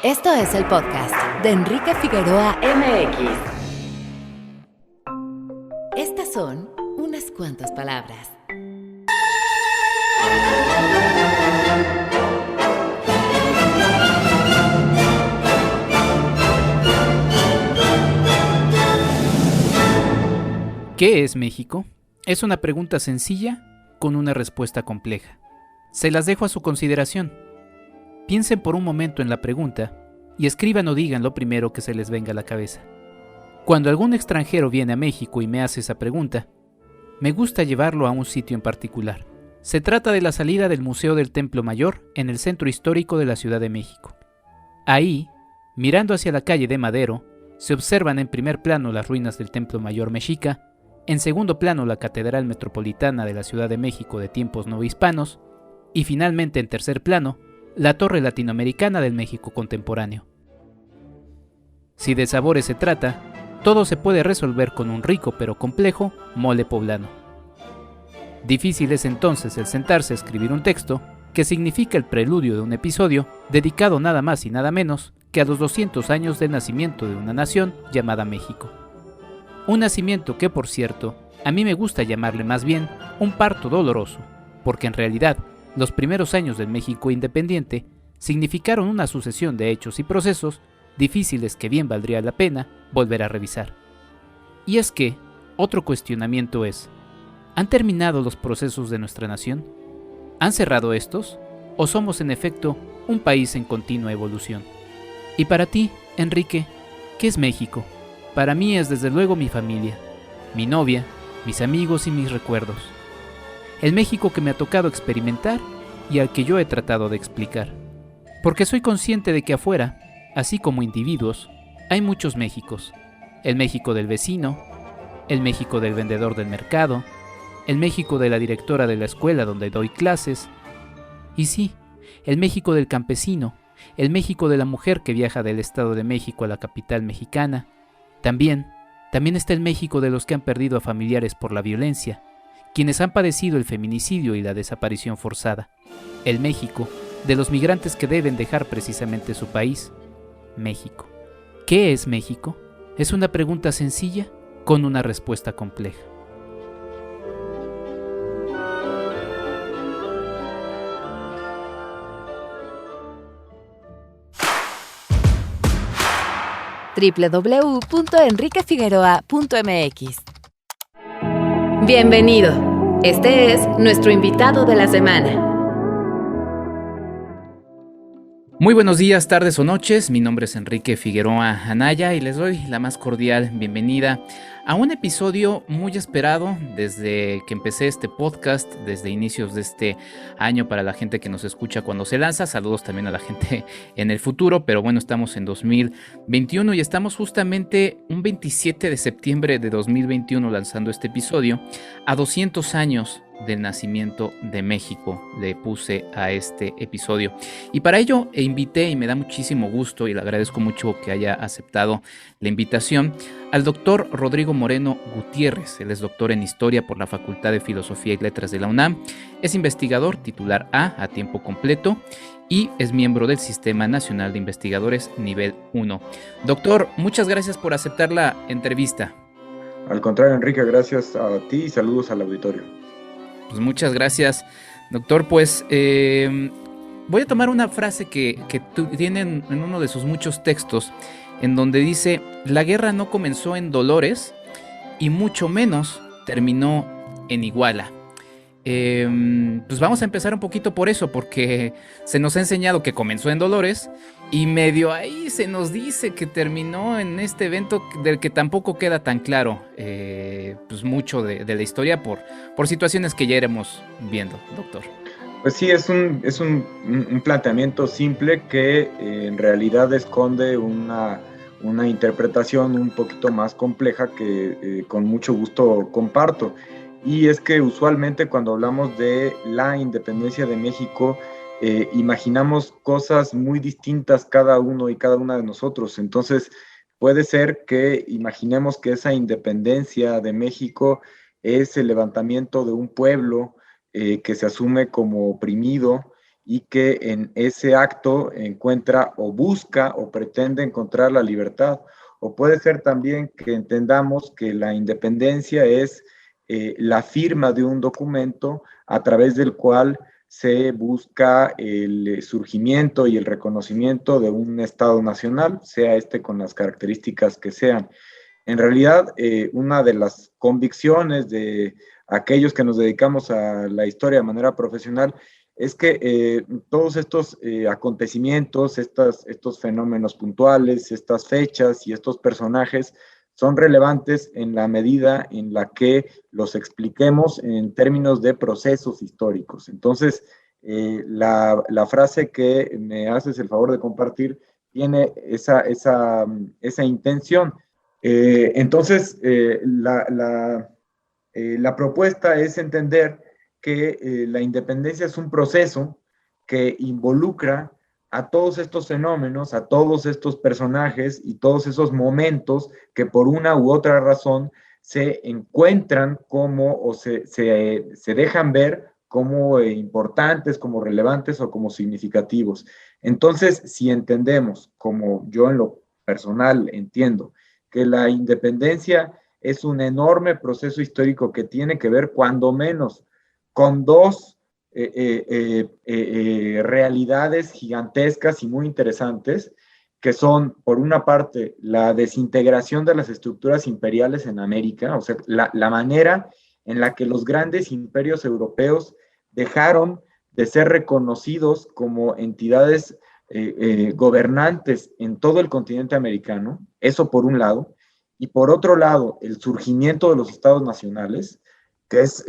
Esto es el podcast de Enrique Figueroa MX. Estas son unas cuantas palabras. ¿Qué es México? Es una pregunta sencilla con una respuesta compleja. Se las dejo a su consideración. Piensen por un momento en la pregunta y escriban o digan lo primero que se les venga a la cabeza. Cuando algún extranjero viene a México y me hace esa pregunta, me gusta llevarlo a un sitio en particular. Se trata de la salida del Museo del Templo Mayor en el centro histórico de la Ciudad de México. Ahí, mirando hacia la calle de Madero, se observan en primer plano las ruinas del Templo Mayor mexica, en segundo plano la Catedral Metropolitana de la Ciudad de México de tiempos novohispanos y finalmente en tercer plano, la Torre Latinoamericana del México contemporáneo. Si de sabores se trata, todo se puede resolver con un rico pero complejo mole poblano. Difícil es entonces el sentarse a escribir un texto que significa el preludio de un episodio dedicado nada más y nada menos que a los 200 años del nacimiento de una nación llamada México. Un nacimiento que, por cierto, a mí me gusta llamarle más bien un parto doloroso, porque en realidad los primeros años del México independiente significaron una sucesión de hechos y procesos difíciles que bien valdría la pena volver a revisar. Y es que, otro cuestionamiento es, ¿han terminado los procesos de nuestra nación? ¿Han cerrado estos? ¿O somos en efecto un país en continua evolución? Y para ti, Enrique, ¿qué es México? Para mí es desde luego mi familia, mi novia, mis amigos y mis recuerdos. El México que me ha tocado experimentar y al que yo he tratado de explicar. Porque soy consciente de que afuera, así como individuos, hay muchos Méxicos. El México del vecino, el México del vendedor del mercado, el México de la directora de la escuela donde doy clases. Y sí, el México del campesino, el México de la mujer que viaja del Estado de México a la capital mexicana. También está el México de los que han perdido a familiares por la violencia, quienes han padecido el feminicidio y la desaparición forzada. El México de los migrantes que deben dejar precisamente su país, México. ¿Qué es México? Es una pregunta sencilla con una respuesta compleja. www.enriquefigueroa.mx. Bienvenido. Este es nuestro invitado de la semana. Muy buenos días, tardes o noches. Mi nombre es Enrique Figueroa Anaya y les doy la más cordial bienvenida a un episodio muy esperado desde que empecé este podcast, desde inicios de este año para la gente que nos escucha cuando se lanza. Saludos también a la gente en el futuro, pero bueno, estamos en 2021 y estamos justamente un 27 de septiembre de 2021 lanzando este episodio a 200 años del nacimiento de México. Le puse a este episodio y para ello invité, y me da muchísimo gusto y le agradezco mucho que haya aceptado la invitación, al doctor Rodrigo Moreno Gutiérrez. Él es doctor en Historia por la Facultad de Filosofía y Letras de la UNAM, es investigador titular a tiempo completo y es miembro del Sistema Nacional de Investigadores Nivel 1. Doctor, muchas gracias por aceptar la entrevista. Al contrario, Enrique, gracias a ti y saludos al auditorio. Pues muchas gracias, doctor. Pues voy a tomar una frase que tiene en uno de sus muchos textos, en donde dice: la guerra no comenzó en Dolores y mucho menos terminó en Iguala. Pues vamos a empezar un poquito por eso, porque se nos ha enseñado que comenzó en Dolores y medio ahí se nos dice que terminó en este evento del que tampoco queda tan claro pues mucho de la historia por situaciones que ya iremos viendo, doctor. Pues sí, es un planteamiento simple que en realidad esconde una interpretación un poquito más compleja que con mucho gusto comparto. Y es que usualmente cuando hablamos de la independencia de México, imaginamos cosas muy distintas cada uno y cada una de nosotros. Entonces, puede ser que imaginemos que esa independencia de México es el levantamiento de un pueblo que se asume como oprimido y que en ese acto encuentra o busca o pretende encontrar la libertad. O puede ser también que entendamos que la independencia es la firma de un documento a través del cual se busca el surgimiento y el reconocimiento de un Estado nacional, sea este con las características que sean. En realidad, una de las convicciones de aquellos que nos dedicamos a la historia de manera profesional es que todos estos acontecimientos, estos fenómenos puntuales, estas fechas y estos personajes son relevantes en la medida en la que los expliquemos en términos de procesos históricos. Entonces, la frase que me haces el favor de compartir tiene esa intención. Entonces, la propuesta es entender que la independencia es un proceso que involucra a todos estos fenómenos, a todos estos personajes y todos esos momentos que por una u otra razón se encuentran como o se dejan ver como importantes, como relevantes o como significativos. Entonces, si entendemos, como yo en lo personal entiendo, que la independencia es un enorme proceso histórico que tiene que ver, cuando menos, con dos realidades gigantescas y muy interesantes, que son, por una parte, la desintegración de las estructuras imperiales en América, o sea, la manera en la que los grandes imperios europeos dejaron de ser reconocidos como entidades gobernantes en todo el continente americano, eso por un lado, y por otro lado, el surgimiento de los estados nacionales, que es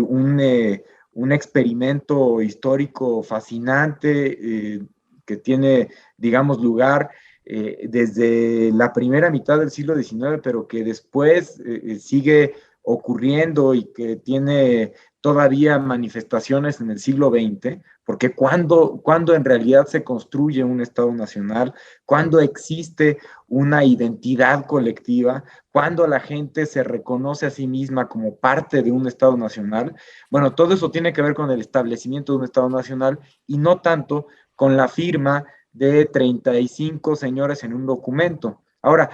un experimento histórico fascinante que tiene, digamos, lugar desde la primera mitad del siglo XIX, pero que después sigue ocurriendo y que tiene todavía manifestaciones en el siglo XX, porque cuando en realidad se construye un Estado nacional, cuando existe una identidad colectiva, cuando la gente se reconoce a sí misma como parte de un Estado nacional, bueno, todo eso tiene que ver con el establecimiento de un Estado nacional y no tanto con la firma de 35 señores en un documento. Ahora,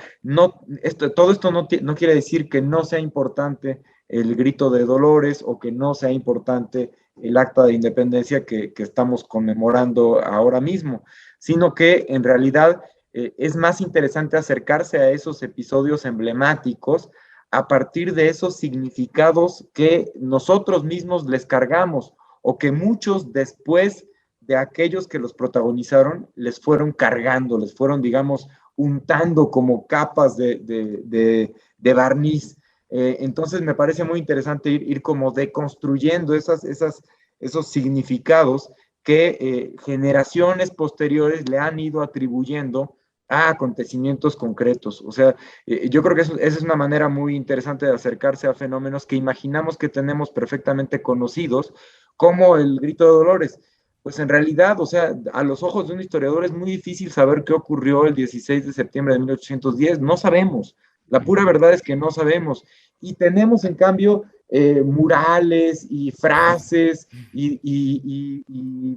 todo esto no quiere decir que no sea importante el grito de Dolores o que no sea importante el acta de independencia que estamos conmemorando ahora mismo, sino que en realidad es más interesante acercarse a esos episodios emblemáticos a partir de esos significados que nosotros mismos les cargamos o que muchos después de aquellos que los protagonizaron les fueron cargando, les fueron, digamos, untando como capas de barniz. Entonces me parece muy interesante ir como deconstruyendo esos significados que generaciones posteriores le han ido atribuyendo a acontecimientos concretos. O sea, yo creo que esa es una manera muy interesante de acercarse a fenómenos que imaginamos que tenemos perfectamente conocidos, como el grito de Dolores. Pues en realidad, o sea, a los ojos de un historiador es muy difícil saber qué ocurrió el 16 de septiembre de 1810. No sabemos. La pura verdad es que no sabemos. Y tenemos, en cambio, murales y frases y,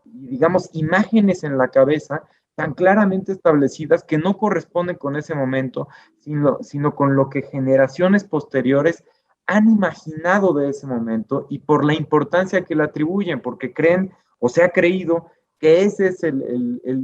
digamos, imágenes en la cabeza tan claramente establecidas que no corresponden con ese momento, sino con lo que generaciones posteriores han imaginado de ese momento y por la importancia que le atribuyen, porque creen o se ha creído que ese es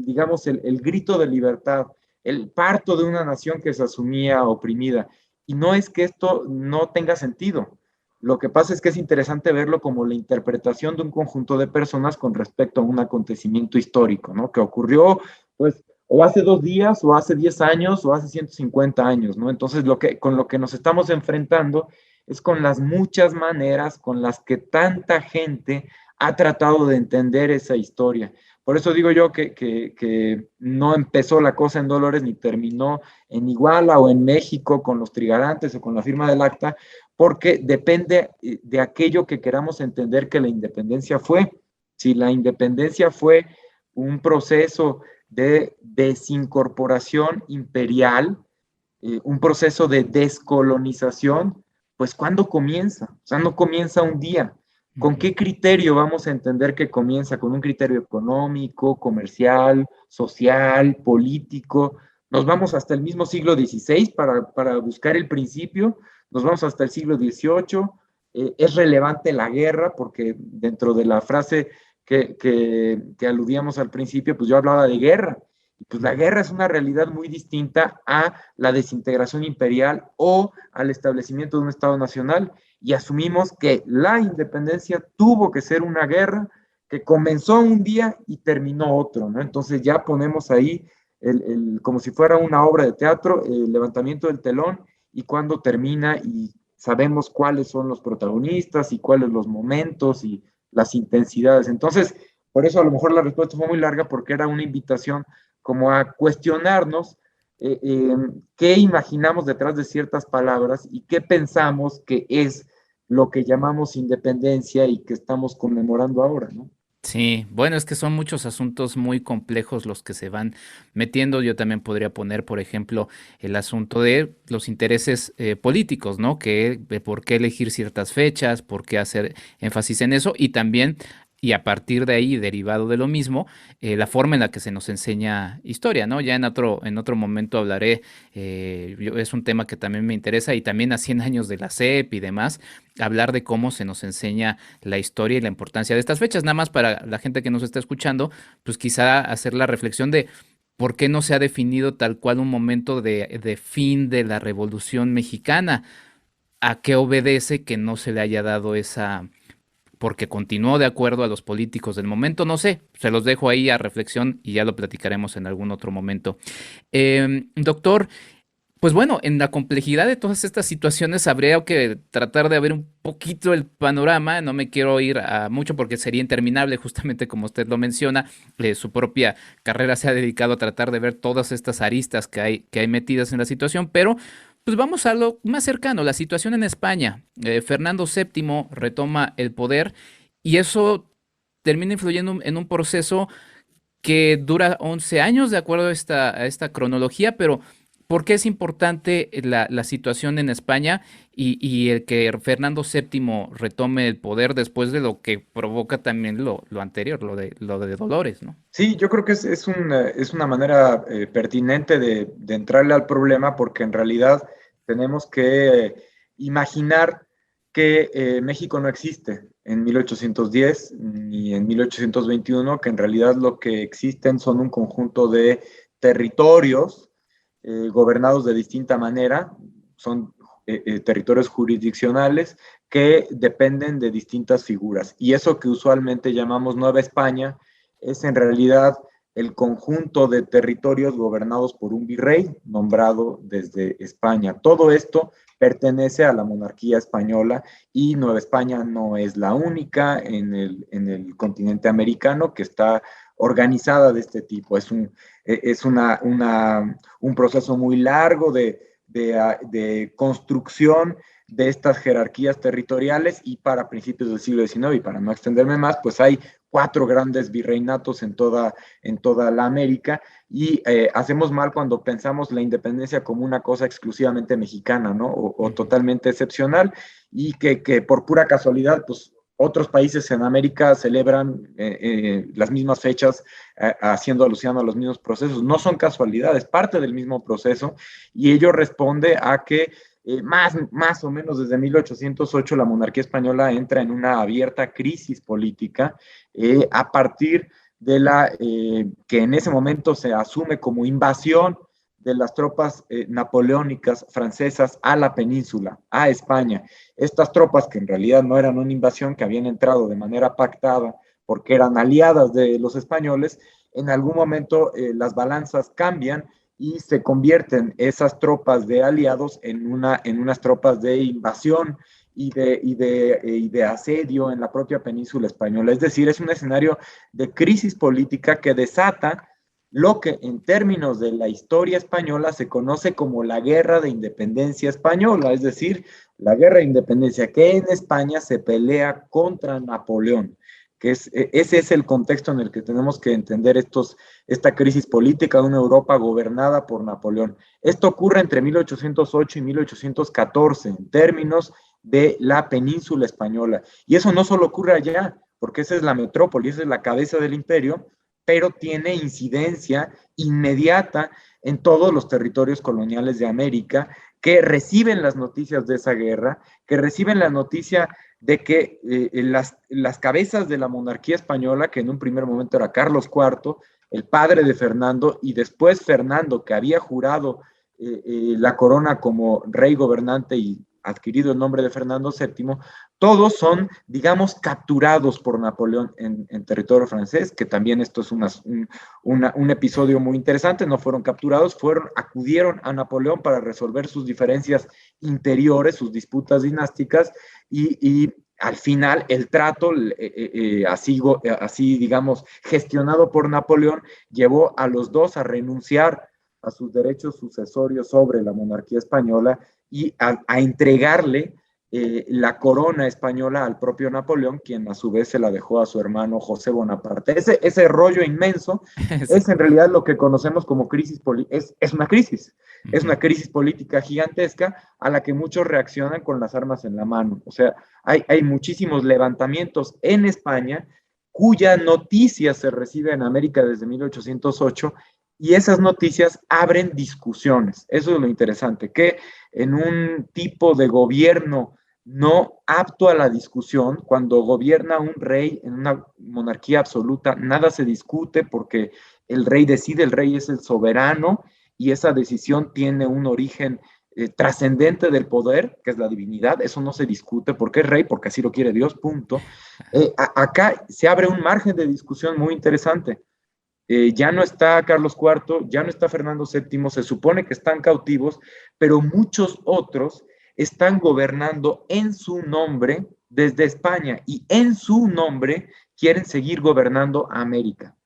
digamos, el grito de libertad, el parto de una nación que se asumía oprimida. Y no es que esto no tenga sentido. Lo que pasa es que es interesante verlo como la interpretación de un conjunto de personas con respecto a un acontecimiento histórico, ¿no? Que ocurrió, pues, o hace 2 días, o hace 10 años, o hace 150 años, ¿no? Entonces, con lo que nos estamos enfrentando es con las muchas maneras con las que tanta gente ha tratado de entender esa historia. Por eso digo yo que no empezó la cosa en Dolores ni terminó en Iguala o en México con los trigarantes o con la firma del acta, porque depende de aquello que queramos entender que la independencia fue. Si la independencia fue un proceso de desincorporación imperial, un proceso de descolonización, pues ¿cuándo comienza? O sea, no comienza un día. ¿Con qué criterio vamos a entender que comienza? ¿Con un criterio económico, comercial, social, político? Nos vamos hasta el mismo siglo XVI para buscar el principio, nos vamos hasta el siglo XVIII. Es relevante la guerra, porque dentro de la frase que aludíamos al principio, pues yo hablaba de guerra. Y pues la guerra es una realidad muy distinta a la desintegración imperial o al establecimiento de un Estado nacional, y asumimos que la independencia tuvo que ser una guerra que comenzó un día y terminó otro, ¿no? Entonces ya ponemos ahí como si fuera una obra de teatro, el levantamiento del telón y cuándo termina, y sabemos cuáles son los protagonistas y cuáles los momentos y las intensidades. Entonces, por eso a lo mejor la respuesta fue muy larga, porque era una invitación como a cuestionarnos qué imaginamos detrás de ciertas palabras y qué pensamos que es lo que llamamos independencia y que estamos conmemorando ahora, ¿no? Sí, bueno, es que son muchos asuntos muy complejos los que se van metiendo. Yo también podría poner, por ejemplo, el asunto de los intereses políticos, ¿no? Que de por qué elegir ciertas fechas, por qué hacer énfasis en eso, y también, y a partir de ahí, derivado de lo mismo, la forma en la que se nos enseña historia, ¿no? Ya en otro momento hablaré, es un tema que también me interesa, y también a 100 años de la SEP y demás, hablar de cómo se nos enseña la historia y la importancia de estas fechas. Nada más para la gente que nos está escuchando, pues quizá hacer la reflexión de por qué no se ha definido tal cual un momento de fin de la Revolución Mexicana. ¿A qué obedece que no se le haya dado esa? Porque continuó de acuerdo a los políticos del momento, no sé, se los dejo ahí a reflexión y ya lo platicaremos en algún otro momento. Doctor, pues bueno, en la complejidad de todas estas situaciones habría que tratar de ver un poquito el panorama. No me quiero ir a mucho porque sería interminable, justamente como usted lo menciona. Su propia carrera se ha dedicado a tratar de ver todas estas aristas que hay metidas en la situación, pero pues vamos a lo más cercano, la situación en España. Fernando VII retoma el poder y eso termina influyendo en un proceso que dura 11 años, de acuerdo a esta cronología, pero ¿por qué es importante la situación en España y el que Fernando VII retome el poder después de lo que provoca también lo anterior, lo de Dolores, ¿no? Sí, yo creo que es una manera pertinente de entrarle al problema, porque en realidad tenemos que imaginar que México no existe en 1810 ni en 1821, que en realidad lo que existen son un conjunto de territorios gobernados de distinta manera, son territorios jurisdiccionales que dependen de distintas figuras. Y eso que usualmente llamamos Nueva España es en realidad el conjunto de territorios gobernados por un virrey nombrado desde España. Todo esto pertenece a la monarquía española, y Nueva España no es la única en el continente americano que está organizada de este tipo. Es un proceso muy largo de construcción de estas jerarquías territoriales, y para principios del siglo XIX, y para no extenderme más, pues hay 4 grandes virreinatos en toda la América, y hacemos mal cuando pensamos la independencia como una cosa exclusivamente mexicana, ¿no? O totalmente excepcional, y que por pura casualidad, pues otros países en América celebran las mismas fechas, haciendo alusión a los mismos procesos. No son casualidades, parte del mismo proceso, y ello responde a que más o menos desde 1808 la monarquía española entra en una abierta crisis política a partir de que en ese momento se asume como invasión de las tropas napoleónicas francesas a la península, a España. Estas tropas, que en realidad no eran una invasión, que habían entrado de manera pactada porque eran aliadas de los españoles, en algún momento las balanzas cambian y se convierten esas tropas de aliados en unas tropas de invasión y de asedio en la propia península española. Es decir, es un escenario de crisis política que desata lo que en términos de la historia española se conoce como la Guerra de Independencia Española, es decir, la Guerra de Independencia que en España se pelea contra Napoleón, ese es el contexto en el que tenemos que entender esta crisis política de una Europa gobernada por Napoleón. Esto ocurre entre 1808 y 1814 en términos de la península española. Y eso no solo ocurre allá, porque esa es la metrópoli, esa es la cabeza del imperio, pero tiene incidencia inmediata en todos los territorios coloniales de América que reciben las noticias de esa guerra, que reciben la noticia de que las cabezas de la monarquía española, que en un primer momento era Carlos IV, el padre de Fernando, y después Fernando, que había jurado la corona como rey gobernante y adquirido el nombre de Fernando VII, todos son, digamos, capturados por Napoleón en territorio francés, que también esto es un episodio muy interesante. No fueron capturados, acudieron a Napoleón para resolver sus diferencias interiores, sus disputas dinásticas, y al final el trato, así digamos, gestionado por Napoleón, llevó a los dos a renunciar a sus derechos sucesorios sobre la monarquía española y a entregarle la corona española al propio Napoleón, quien a su vez se la dejó a su hermano José Bonaparte. Ese rollo inmenso es en realidad lo que conocemos como crisis política. Es una crisis, es una crisis política gigantesca a la que muchos reaccionan con las armas en la mano. O sea, hay muchísimos levantamientos en España cuya noticia se recibe en América desde 1808, y esas noticias abren discusiones. Eso es lo interesante, que en un tipo de gobierno no apto a la discusión, cuando gobierna un rey en una monarquía absoluta, nada se discute porque el rey decide, el rey es el soberano, y esa decisión tiene un origen trascendente del poder, que es la divinidad. Eso no se discute porque es rey, porque así lo quiere Dios, punto. Acá se abre un margen de discusión muy interesante. Ya no está Carlos IV, ya no está Fernando VII, se supone que están cautivos, pero muchos otros están gobernando en su nombre desde España, y en su nombre quieren seguir gobernando América.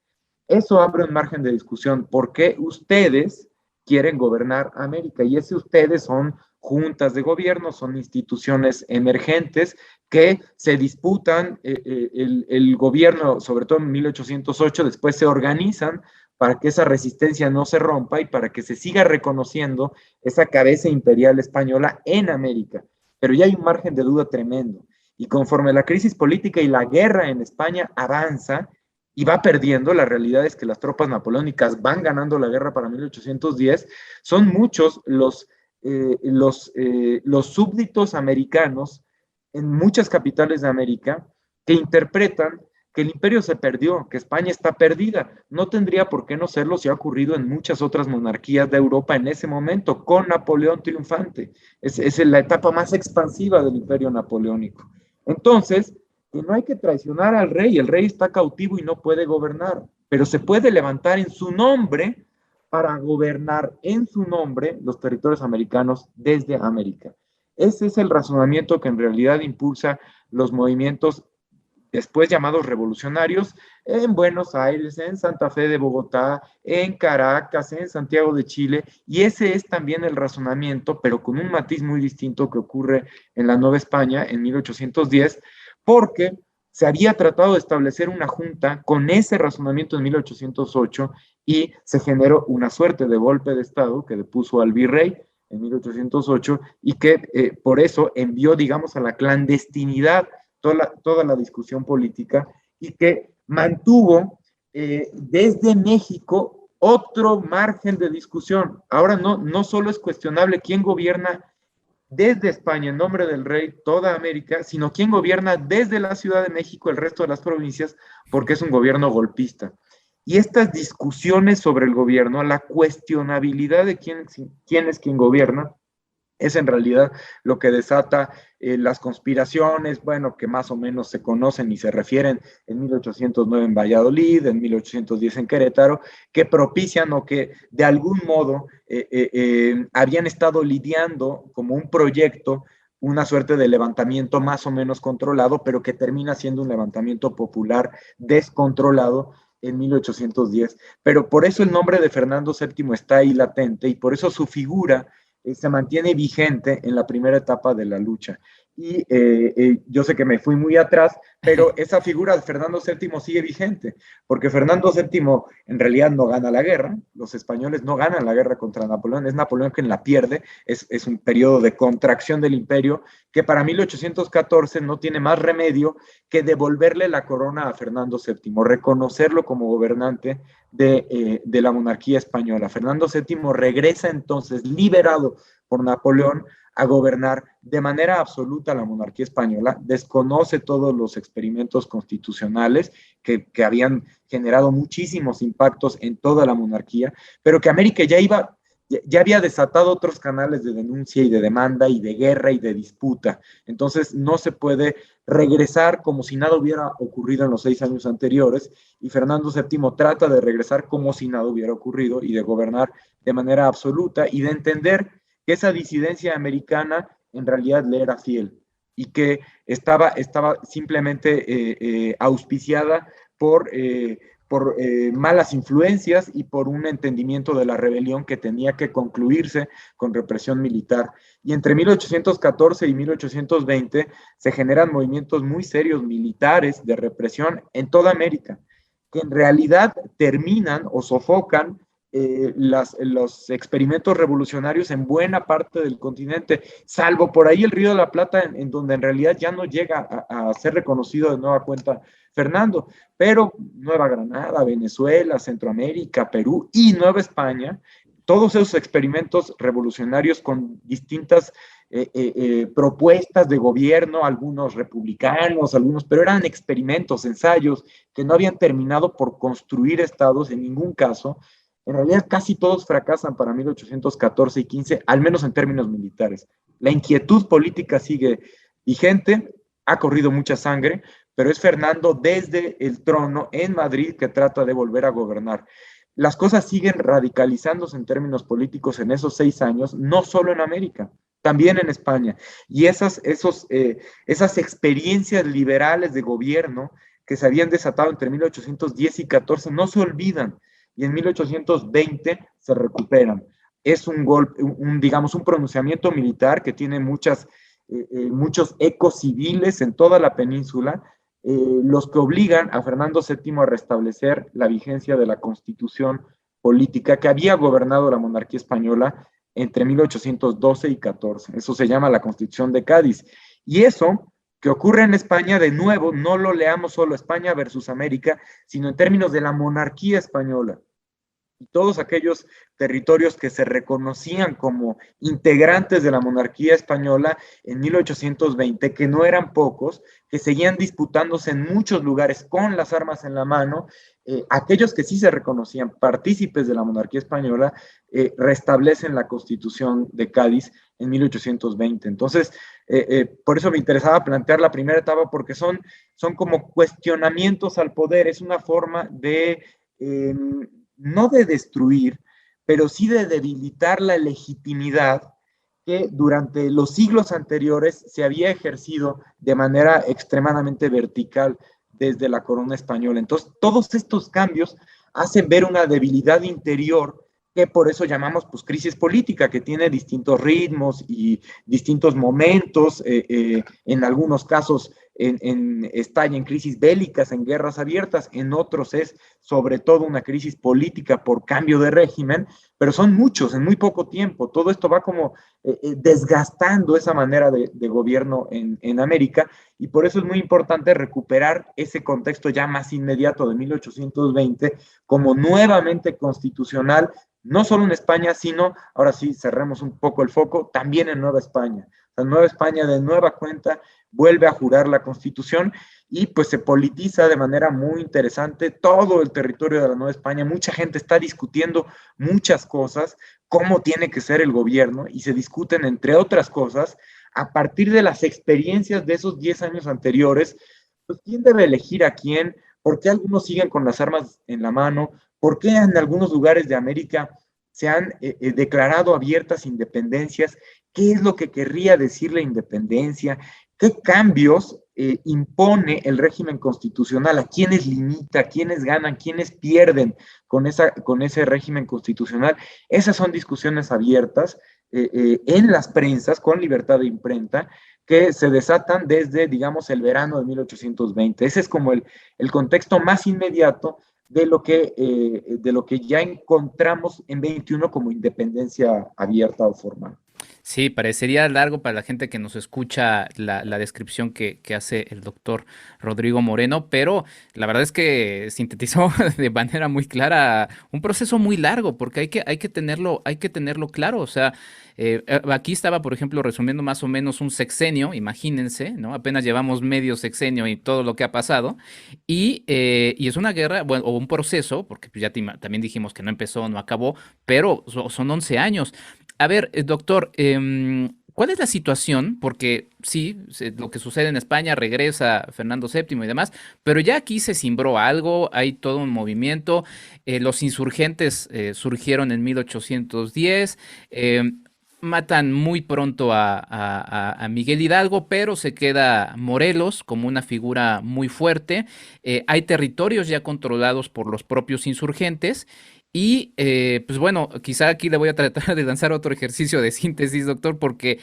Eso abre un margen de discusión. ¿Por qué ustedes quieren gobernar América? Y ese ustedes son juntas de gobierno, son instituciones emergentes que se disputan el gobierno, sobre todo en 1808, después se organizan para que esa resistencia no se rompa y para que se siga reconociendo esa cabeza imperial española en América. Pero ya hay un margen de duda tremendo. Y conforme la crisis política y la guerra en España avanza y va perdiendo, la realidad es que las tropas napoleónicas van ganando la guerra para 1810, son muchos los súbditos americanos en muchas capitales de América que interpretan que el imperio se perdió, que España está perdida. No tendría por qué no serlo si ha ocurrido en muchas otras monarquías de Europa en ese momento, con Napoleón triunfante. Es la etapa más expansiva del imperio napoleónico. Entonces, que no hay que traicionar al rey. El rey está cautivo y no puede gobernar, pero se puede levantar en su nombre para gobernar en su nombre los territorios americanos desde América. Ese es el razonamiento que en realidad impulsa los movimientos después llamados revolucionarios en Buenos Aires, en Santa Fe de Bogotá, en Caracas, en Santiago de Chile, y ese es también el razonamiento, pero con un matiz muy distinto, que ocurre en la Nueva España en 1810, porque se había tratado de establecer una junta con ese razonamiento en 1808 y se generó una suerte de golpe de Estado que depuso al virrey en 1808 y que por eso envió, digamos, a la clandestinidad toda la discusión política, y que mantuvo desde México otro margen de discusión. Ahora no solo es cuestionable quién gobierna desde España en nombre del rey toda América, sino quién gobierna desde la Ciudad de México el resto de las provincias, porque es un gobierno golpista. Y estas discusiones sobre el gobierno, la cuestionabilidad de quién es quien gobierna, es en realidad lo que desata las conspiraciones, bueno, que más o menos se conocen y se refieren en 1809 en Valladolid, en 1810 en Querétaro, que propician o que de algún modo habían estado lidiando como un proyecto, una suerte de levantamiento más o menos controlado, pero que termina siendo un levantamiento popular descontrolado en 1810. Pero por eso el nombre de Fernando VII está ahí latente, y por eso su figura se mantiene vigente en la primera etapa de la lucha. y yo sé que me fui muy atrás, pero esa figura de Fernando VII sigue vigente, porque Fernando VII en realidad no gana la guerra, los españoles no ganan la guerra contra Napoleón, es Napoleón quien la pierde, es un periodo de contracción del imperio que para 1814 no tiene más remedio que devolverle la corona a Fernando VII, reconocerlo como gobernante de la monarquía española. Fernando VII regresa entonces liberado por Napoleón a gobernar de manera absoluta la monarquía española, desconoce todos los experimentos constitucionales que habían generado muchísimos impactos en toda la monarquía, pero que América ya había desatado otros canales de denuncia y de demanda y de guerra y de disputa. Entonces no se puede regresar como si nada hubiera ocurrido en los 6 años anteriores, y Fernando VII trata de regresar como si nada hubiera ocurrido y de gobernar de manera absoluta y de entender que esa disidencia americana en realidad le era fiel y que estaba simplemente auspiciada por malas influencias y por un entendimiento de la rebelión que tenía que concluirse con represión militar. Y entre 1814 y 1820 se generan movimientos muy serios militares de represión en toda América, que en realidad terminan o sofocan los experimentos revolucionarios en buena parte del continente, salvo por ahí el Río de la Plata, en donde en realidad ya no llega a ser reconocido de nueva cuenta Fernando, pero Nueva Granada, Venezuela, Centroamérica, Perú y Nueva España, todos esos experimentos revolucionarios con distintas propuestas de gobierno, algunos republicanos, pero eran experimentos, ensayos que no habían terminado por construir estados en ningún caso. En realidad casi todos fracasan para 1814 y 15, al menos en términos militares. La inquietud política sigue vigente, ha corrido mucha sangre, pero es Fernando desde el trono en Madrid que trata de volver a gobernar. Las cosas siguen radicalizándose en términos políticos en esos 6 años, no solo en América, también en España. Y esas experiencias liberales de gobierno que se habían desatado entre 1810 y 14 no se olvidan, y en 1820 se recuperan. Es un golpe, digamos, un pronunciamiento militar que tiene muchos ecos civiles en toda la península, los que obligan a Fernando VII a restablecer la vigencia de la constitución política que había gobernado la monarquía española entre 1812 y 14. Eso se llama la Constitución de Cádiz. Y eso que ocurre en España, de nuevo, no lo leamos solo España versus América, sino en términos de la monarquía española. Y todos aquellos territorios que se reconocían como integrantes de la monarquía española en 1820, que no eran pocos, que seguían disputándose en muchos lugares con las armas en la mano, aquellos que sí se reconocían partícipes de la monarquía española, restablecen la Constitución de Cádiz en 1820. Entonces, por eso me interesaba plantear la primera etapa, porque son como cuestionamientos al poder, es una forma de no de destruir, pero sí de debilitar la legitimidad que durante los siglos anteriores se había ejercido de manera extremadamente vertical desde la corona española. Entonces, todos estos cambios hacen ver una debilidad interior que por eso llamamos pues crisis política, que tiene distintos ritmos y distintos momentos, en algunos casos estalla en crisis bélicas, en guerras abiertas, en otros es sobre todo una crisis política por cambio de régimen, pero son muchos en muy poco tiempo. Todo esto va como desgastando esa manera de gobierno en América, y por eso es muy importante recuperar ese contexto ya más inmediato de 1820 como nuevamente constitucional, no solo en España, sino, ahora sí, cerremos un poco el foco, también en Nueva España. La Nueva España de nueva cuenta vuelve a jurar la Constitución y pues se politiza de manera muy interesante todo el territorio de la Nueva España. Mucha gente está discutiendo muchas cosas, cómo tiene que ser el gobierno, y se discuten, entre otras cosas, a partir de las experiencias de esos 10 años anteriores, pues quién debe elegir a quién, por qué algunos siguen con las armas en la mano, por qué en algunos lugares de América se han declarado abiertas independencias, qué es lo que querría decir la independencia, qué cambios impone el régimen constitucional, a quiénes limita, quiénes ganan, quiénes pierden con ese régimen constitucional. Esas son discusiones abiertas en las prensas, con libertad de imprenta, que se desatan desde, digamos, el verano de 1820. Ese es como el contexto más inmediato de lo que ya encontramos en 21 como independencia abierta o formal. Sí, parecería largo para la gente que nos escucha la descripción que hace el doctor Rodrigo Moreno, pero la verdad es que sintetizó de manera muy clara un proceso muy largo, porque hay que tenerlo claro. O sea, aquí estaba, por ejemplo, resumiendo más o menos un sexenio, imagínense, ¿no? Apenas llevamos medio sexenio y todo lo que ha pasado, y es una guerra, bueno, o un proceso, porque pues ya también dijimos que no empezó, no acabó, pero son 11 años. A ver, doctor, ¿cuál es la situación? Porque sí, lo que sucede en España, regresa Fernando VII y demás, pero ya aquí se cimbró algo, hay todo un movimiento, los insurgentes surgieron en 1810, matan muy pronto a Miguel Hidalgo, pero se queda Morelos como una figura muy fuerte, hay territorios ya controlados por los propios insurgentes. Y pues bueno, quizá aquí le voy a tratar de lanzar otro ejercicio de síntesis, doctor, porque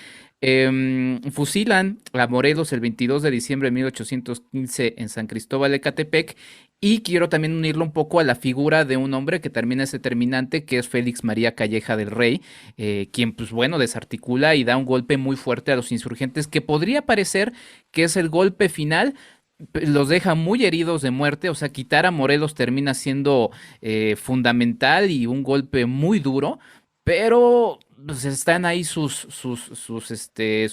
fusilan a Morelos el 22 de diciembre de 1815 en San Cristóbal de Catepec. Y quiero también unirlo un poco a la figura de un hombre que termina ese determinante, que es Félix María Calleja del Rey, quien pues bueno desarticula y da un golpe muy fuerte a los insurgentes, que podría parecer que es el golpe final, los deja muy heridos de muerte. O sea, quitar a Morelos termina siendo fundamental y un golpe muy duro, pero pues, están ahí sus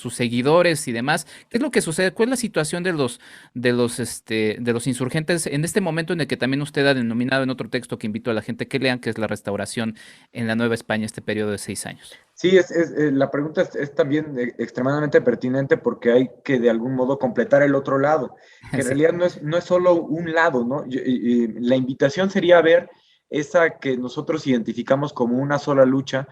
seguidores y demás. ¿Qué es lo que sucede? ¿Cuál es la situación de los insurgentes en este momento en el que también usted ha denominado en otro texto que invito a la gente que lean, que es la restauración en la Nueva España, este periodo de 6 años? Sí, la pregunta es también extremadamente pertinente porque hay que de algún modo completar el otro lado, que en Sí. realidad no es solo un lado, ¿no? La invitación sería ver esa que nosotros identificamos como una sola lucha,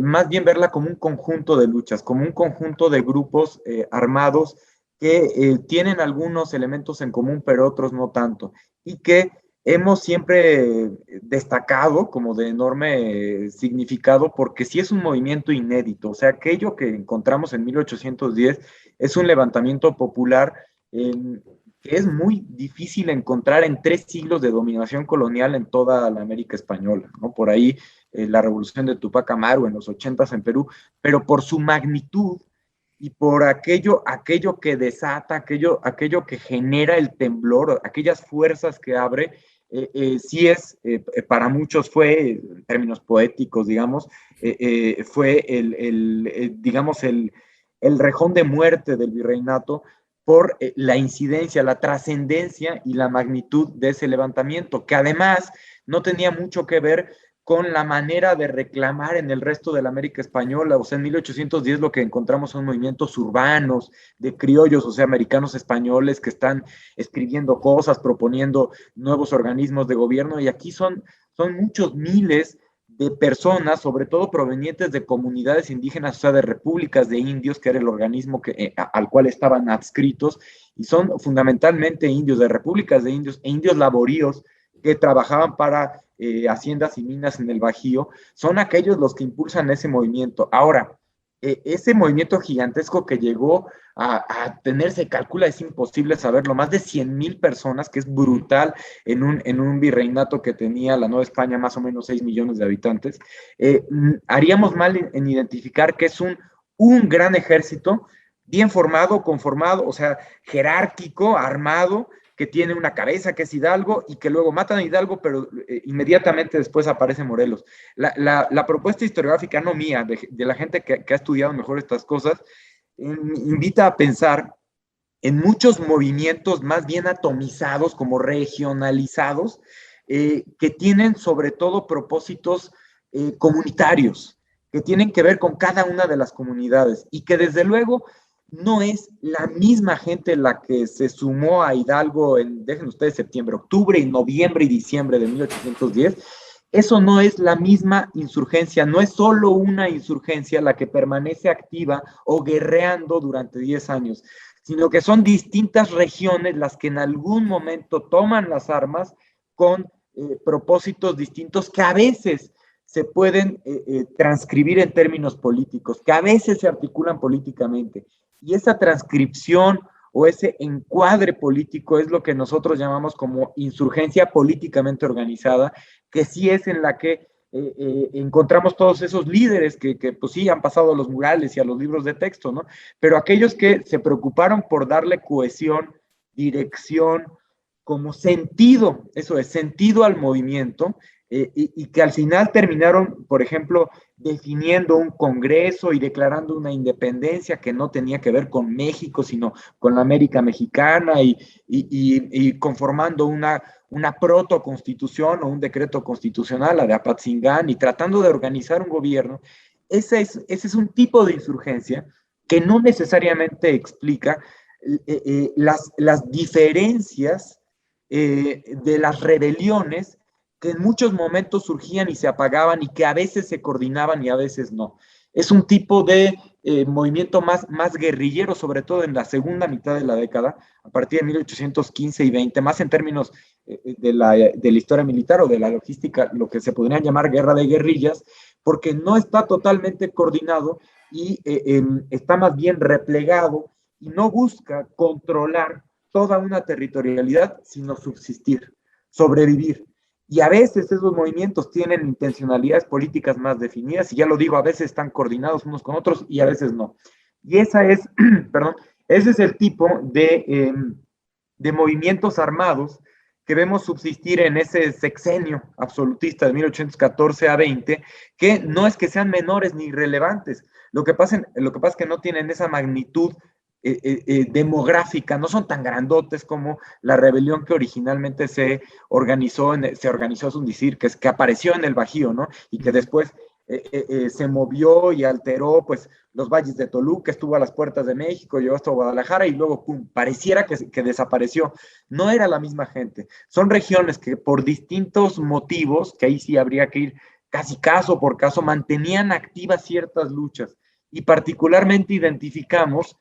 más bien verla como un conjunto de luchas, como un conjunto de grupos armados que tienen algunos elementos en común, pero otros no tanto, y que hemos siempre destacado como de enorme significado porque sí es un movimiento inédito. O sea, aquello que encontramos en 1810 es un levantamiento popular que es muy difícil encontrar en 3 siglos de dominación colonial en toda la América española, ¿no? Por ahí la revolución de Tupac Amaru en los 80 en Perú, pero por su magnitud y por aquello que desata, aquello que genera el temblor, aquellas fuerzas que abre, sí para muchos fue, en términos poéticos, digamos, fue digamos, el rejón de muerte del virreinato por la incidencia, la trascendencia y la magnitud de ese levantamiento, que además no tenía mucho que ver con la manera de reclamar en el resto de la América Española. O sea, en 1810 lo que encontramos son movimientos urbanos de criollos, o sea, americanos españoles que están escribiendo cosas, proponiendo nuevos organismos de gobierno, y aquí son muchos miles de personas, sobre todo provenientes de comunidades indígenas, o sea, de repúblicas de indios, que era el organismo al cual estaban adscritos, y son fundamentalmente indios, de repúblicas de indios e indios laboríos que trabajaban para haciendas y minas en el Bajío, son aquellos los que impulsan ese movimiento. Ahora, ese movimiento gigantesco que llegó a tener, se calcula, es imposible saberlo, más de 100,000 personas, que es brutal en un virreinato que tenía la Nueva España más o menos 6 millones de habitantes. Haríamos mal en identificar que es un gran ejército, bien formado, conformado, o sea, jerárquico, armado, que tiene una cabeza que es Hidalgo y que luego matan a Hidalgo, pero inmediatamente después aparece Morelos. La propuesta historiográfica, no mía, de la gente que ha estudiado mejor estas cosas, invita a pensar en muchos movimientos más bien atomizados, como regionalizados, que tienen sobre todo propósitos comunitarios, que tienen que ver con cada una de las comunidades y que desde luego no es la misma gente la que se sumó a Hidalgo dejen ustedes, septiembre, octubre, y noviembre y diciembre de 1810. Eso no es la misma insurgencia, no es solo una insurgencia la que permanece activa o guerreando durante 10 años, sino que son distintas regiones las que en algún momento toman las armas con propósitos distintos que a veces se pueden transcribir en términos políticos, que a veces se articulan políticamente, Y esa transcripción o ese encuadre político es lo que nosotros llamamos como insurgencia políticamente organizada, que sí es en la que encontramos todos esos líderes que pues sí han pasado a los murales y a los libros de texto, ¿no? Pero aquellos que se preocuparon por darle cohesión, dirección, como sentido, eso es, sentido al movimiento, y que al final terminaron, por ejemplo, definiendo un congreso y declarando una independencia que no tenía que ver con México, sino con la América mexicana y conformando una protoconstitución o un decreto constitucional, la de Apatzingán, y tratando de organizar un gobierno. Ese es un tipo de insurgencia que no necesariamente explica las diferencias de las rebeliones que en muchos momentos surgían y se apagaban y que a veces se coordinaban y a veces no. Es un tipo de movimiento más guerrillero, sobre todo en la segunda mitad de la década, a partir de 1815 y 20, más en términos de la historia militar o de la logística, lo que se podría llamar guerra de guerrillas, porque no está totalmente coordinado y está más bien replegado y no busca controlar toda una territorialidad, sino subsistir, sobrevivir. Y a veces esos movimientos tienen intencionalidades políticas más definidas, y ya lo digo, a veces están coordinados unos con otros y a veces no. Y perdón, ese es el tipo de movimientos armados que vemos subsistir en ese sexenio absolutista de 1814 a 20, que no es que sean menores ni irrelevantes, lo que pasa es que no tienen esa magnitud demográfica, no son tan grandotes como la rebelión que originalmente se organizó, es un decir, que apareció en el Bajío, ¿no? Y que después se movió y alteró, pues, los valles de Toluca, estuvo a las puertas de México, llegó hasta Guadalajara y luego, pum, pareciera que desapareció. No era la misma gente. Son regiones que por distintos motivos, que ahí sí habría que ir casi caso por caso, mantenían activas ciertas luchas. Y particularmente identificamos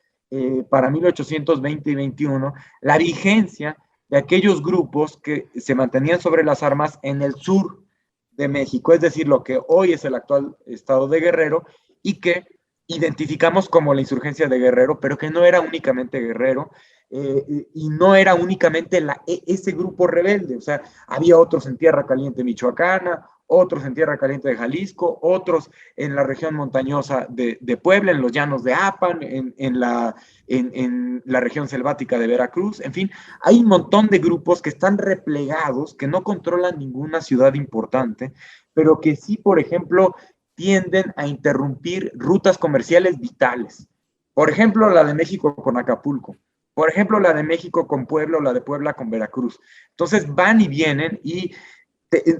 para 1820 y 21, la vigencia de aquellos grupos que se mantenían sobre las armas en el sur de México, es decir, lo que hoy es el actual estado de Guerrero y que identificamos como la insurgencia de Guerrero, pero que no era únicamente Guerrero, y no era únicamente ese grupo rebelde, o sea, había otros en Tierra Caliente Michoacana, otros en Tierra Caliente de Jalisco, otros en la región montañosa de Puebla, en los llanos de Apan, en la región selvática de Veracruz, en fin, hay un montón de grupos que están replegados, que no controlan ninguna ciudad importante, pero que sí, por ejemplo, tienden a interrumpir rutas comerciales vitales. Por ejemplo, la de México con Acapulco. Por ejemplo, la de México con Puebla o la de Puebla con Veracruz. Entonces van y vienen y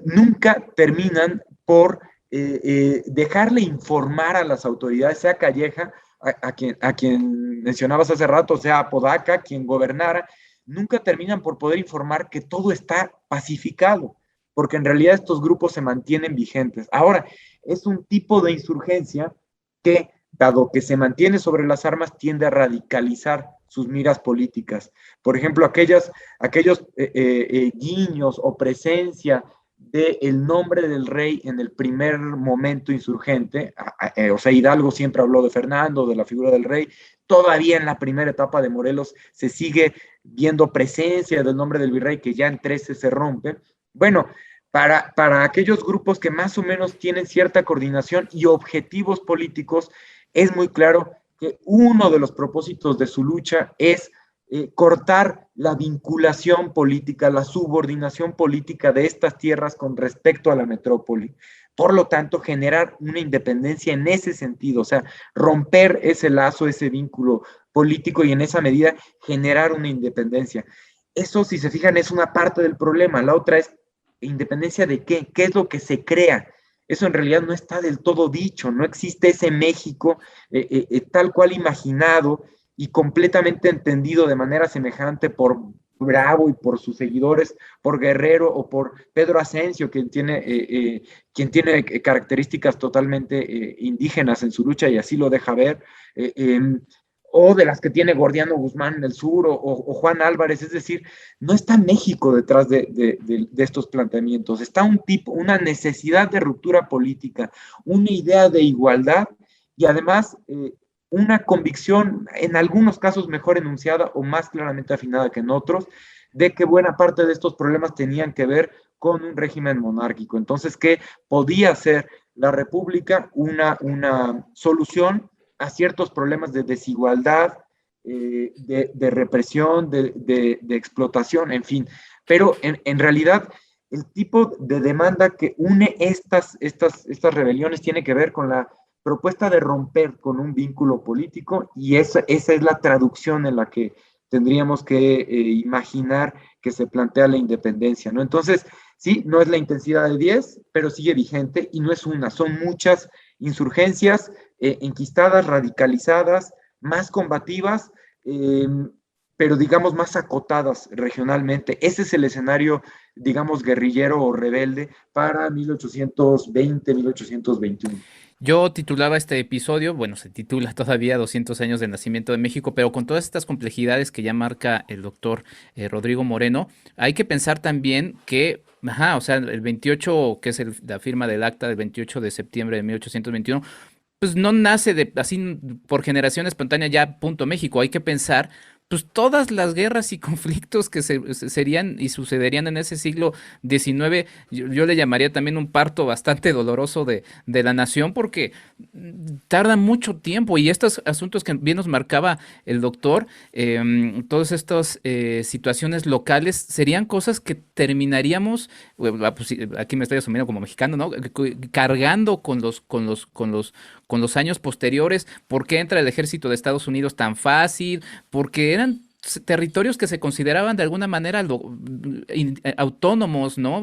nunca terminan por dejarle informar a las autoridades, sea Calleja, a quien mencionabas hace rato, sea Apodaca, quien gobernara, nunca terminan por poder informar que todo está pacificado, porque en realidad estos grupos se mantienen vigentes. Ahora, es un tipo de insurgencia que, dado que se mantiene sobre las armas, tiende a radicalizar sus miras políticas. Por ejemplo, aquellos guiños o presencia del nombre del rey en el primer momento insurgente, o sea, Hidalgo siempre habló de Fernando, de la figura del rey, todavía en la primera etapa de Morelos se sigue viendo presencia del nombre del virrey, que ya en 13 se rompe. Bueno, para aquellos grupos que más o menos tienen cierta coordinación y objetivos políticos, es muy claro que uno de los propósitos de su lucha es cortar la vinculación política, la subordinación política de estas tierras con respecto a la metrópoli. Por lo tanto, generar una independencia en ese sentido, o sea, romper ese lazo, ese vínculo político y en esa medida generar una independencia. Eso, si se fijan, es una parte del problema. La otra es independencia de qué, qué es lo que se crea. Eso en realidad no está del todo dicho, no existe ese México tal cual imaginado y completamente entendido de manera semejante por Bravo y por sus seguidores, por Guerrero o por Pedro Asensio, quien tiene características totalmente indígenas en su lucha y así lo deja ver, o de las que tiene Gordiano Guzmán en el sur, o Juan Álvarez, es decir, no está México detrás de estos planteamientos, está una necesidad de ruptura política, una idea de igualdad y además una convicción, en algunos casos mejor enunciada o más claramente afinada que en otros, de que buena parte de estos problemas tenían que ver con un régimen monárquico. Entonces, que podía ser la República una solución a ciertos problemas de desigualdad, de represión, de explotación, en fin. Pero en realidad el tipo de demanda que une estas rebeliones tiene que ver con la propuesta de romper con un vínculo político, y esa es la traducción en la que tendríamos que imaginar que se plantea la independencia, ¿no? Entonces, sí, no es la intensidad de 10, pero sigue vigente, y no es una, son muchas insurgencias enquistadas, radicalizadas, más combativas, pero digamos más acotadas regionalmente. Ese es el escenario, digamos, guerrillero o rebelde para 1820, 1821. Yo titulaba este episodio, bueno, se titula todavía 200 años del nacimiento de México, pero con todas estas complejidades que ya marca el doctor Rodrigo Moreno, hay que pensar también que, o sea, el 28, que es la firma del acta del 28 de septiembre de 1821, pues no nace así por generación espontánea ya punto México. Hay que pensar pues todas las guerras y conflictos que serían y sucederían en ese siglo XIX. Yo le llamaría también un parto bastante doloroso de la nación, porque tarda mucho tiempo, y estos asuntos que bien nos marcaba el doctor, todas estas situaciones locales serían cosas que terminaríamos, pues, aquí me estoy asumiendo como mexicano, ¿no? Cargando con los años posteriores. ¿Por qué entra el ejército de Estados Unidos tan fácil? Porque eran territorios que se consideraban de alguna manera autónomos, ¿no?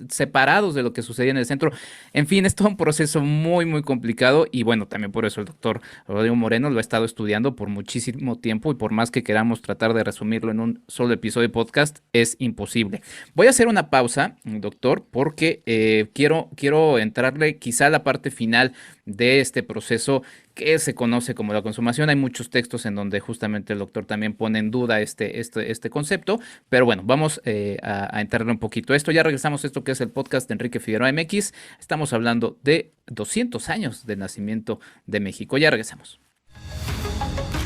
Separados de lo que sucedía en el centro. En fin, es todo un proceso muy, muy complicado, y bueno, también por eso el doctor Rodrigo Moreno lo ha estado estudiando por muchísimo tiempo, y por más que queramos tratar de resumirlo en un solo episodio de podcast, es imposible. Voy a hacer una pausa, doctor, porque quiero entrarle quizá a la parte final de este proceso que se conoce como la consumación. Hay muchos textos en donde justamente el doctor también pone en duda este concepto, pero bueno, vamos a entrarle un poquito a esto. Ya regresamos a esto que es el podcast de Enrique Figueroa MX. Estamos hablando de 200 años del nacimiento de México. Ya regresamos.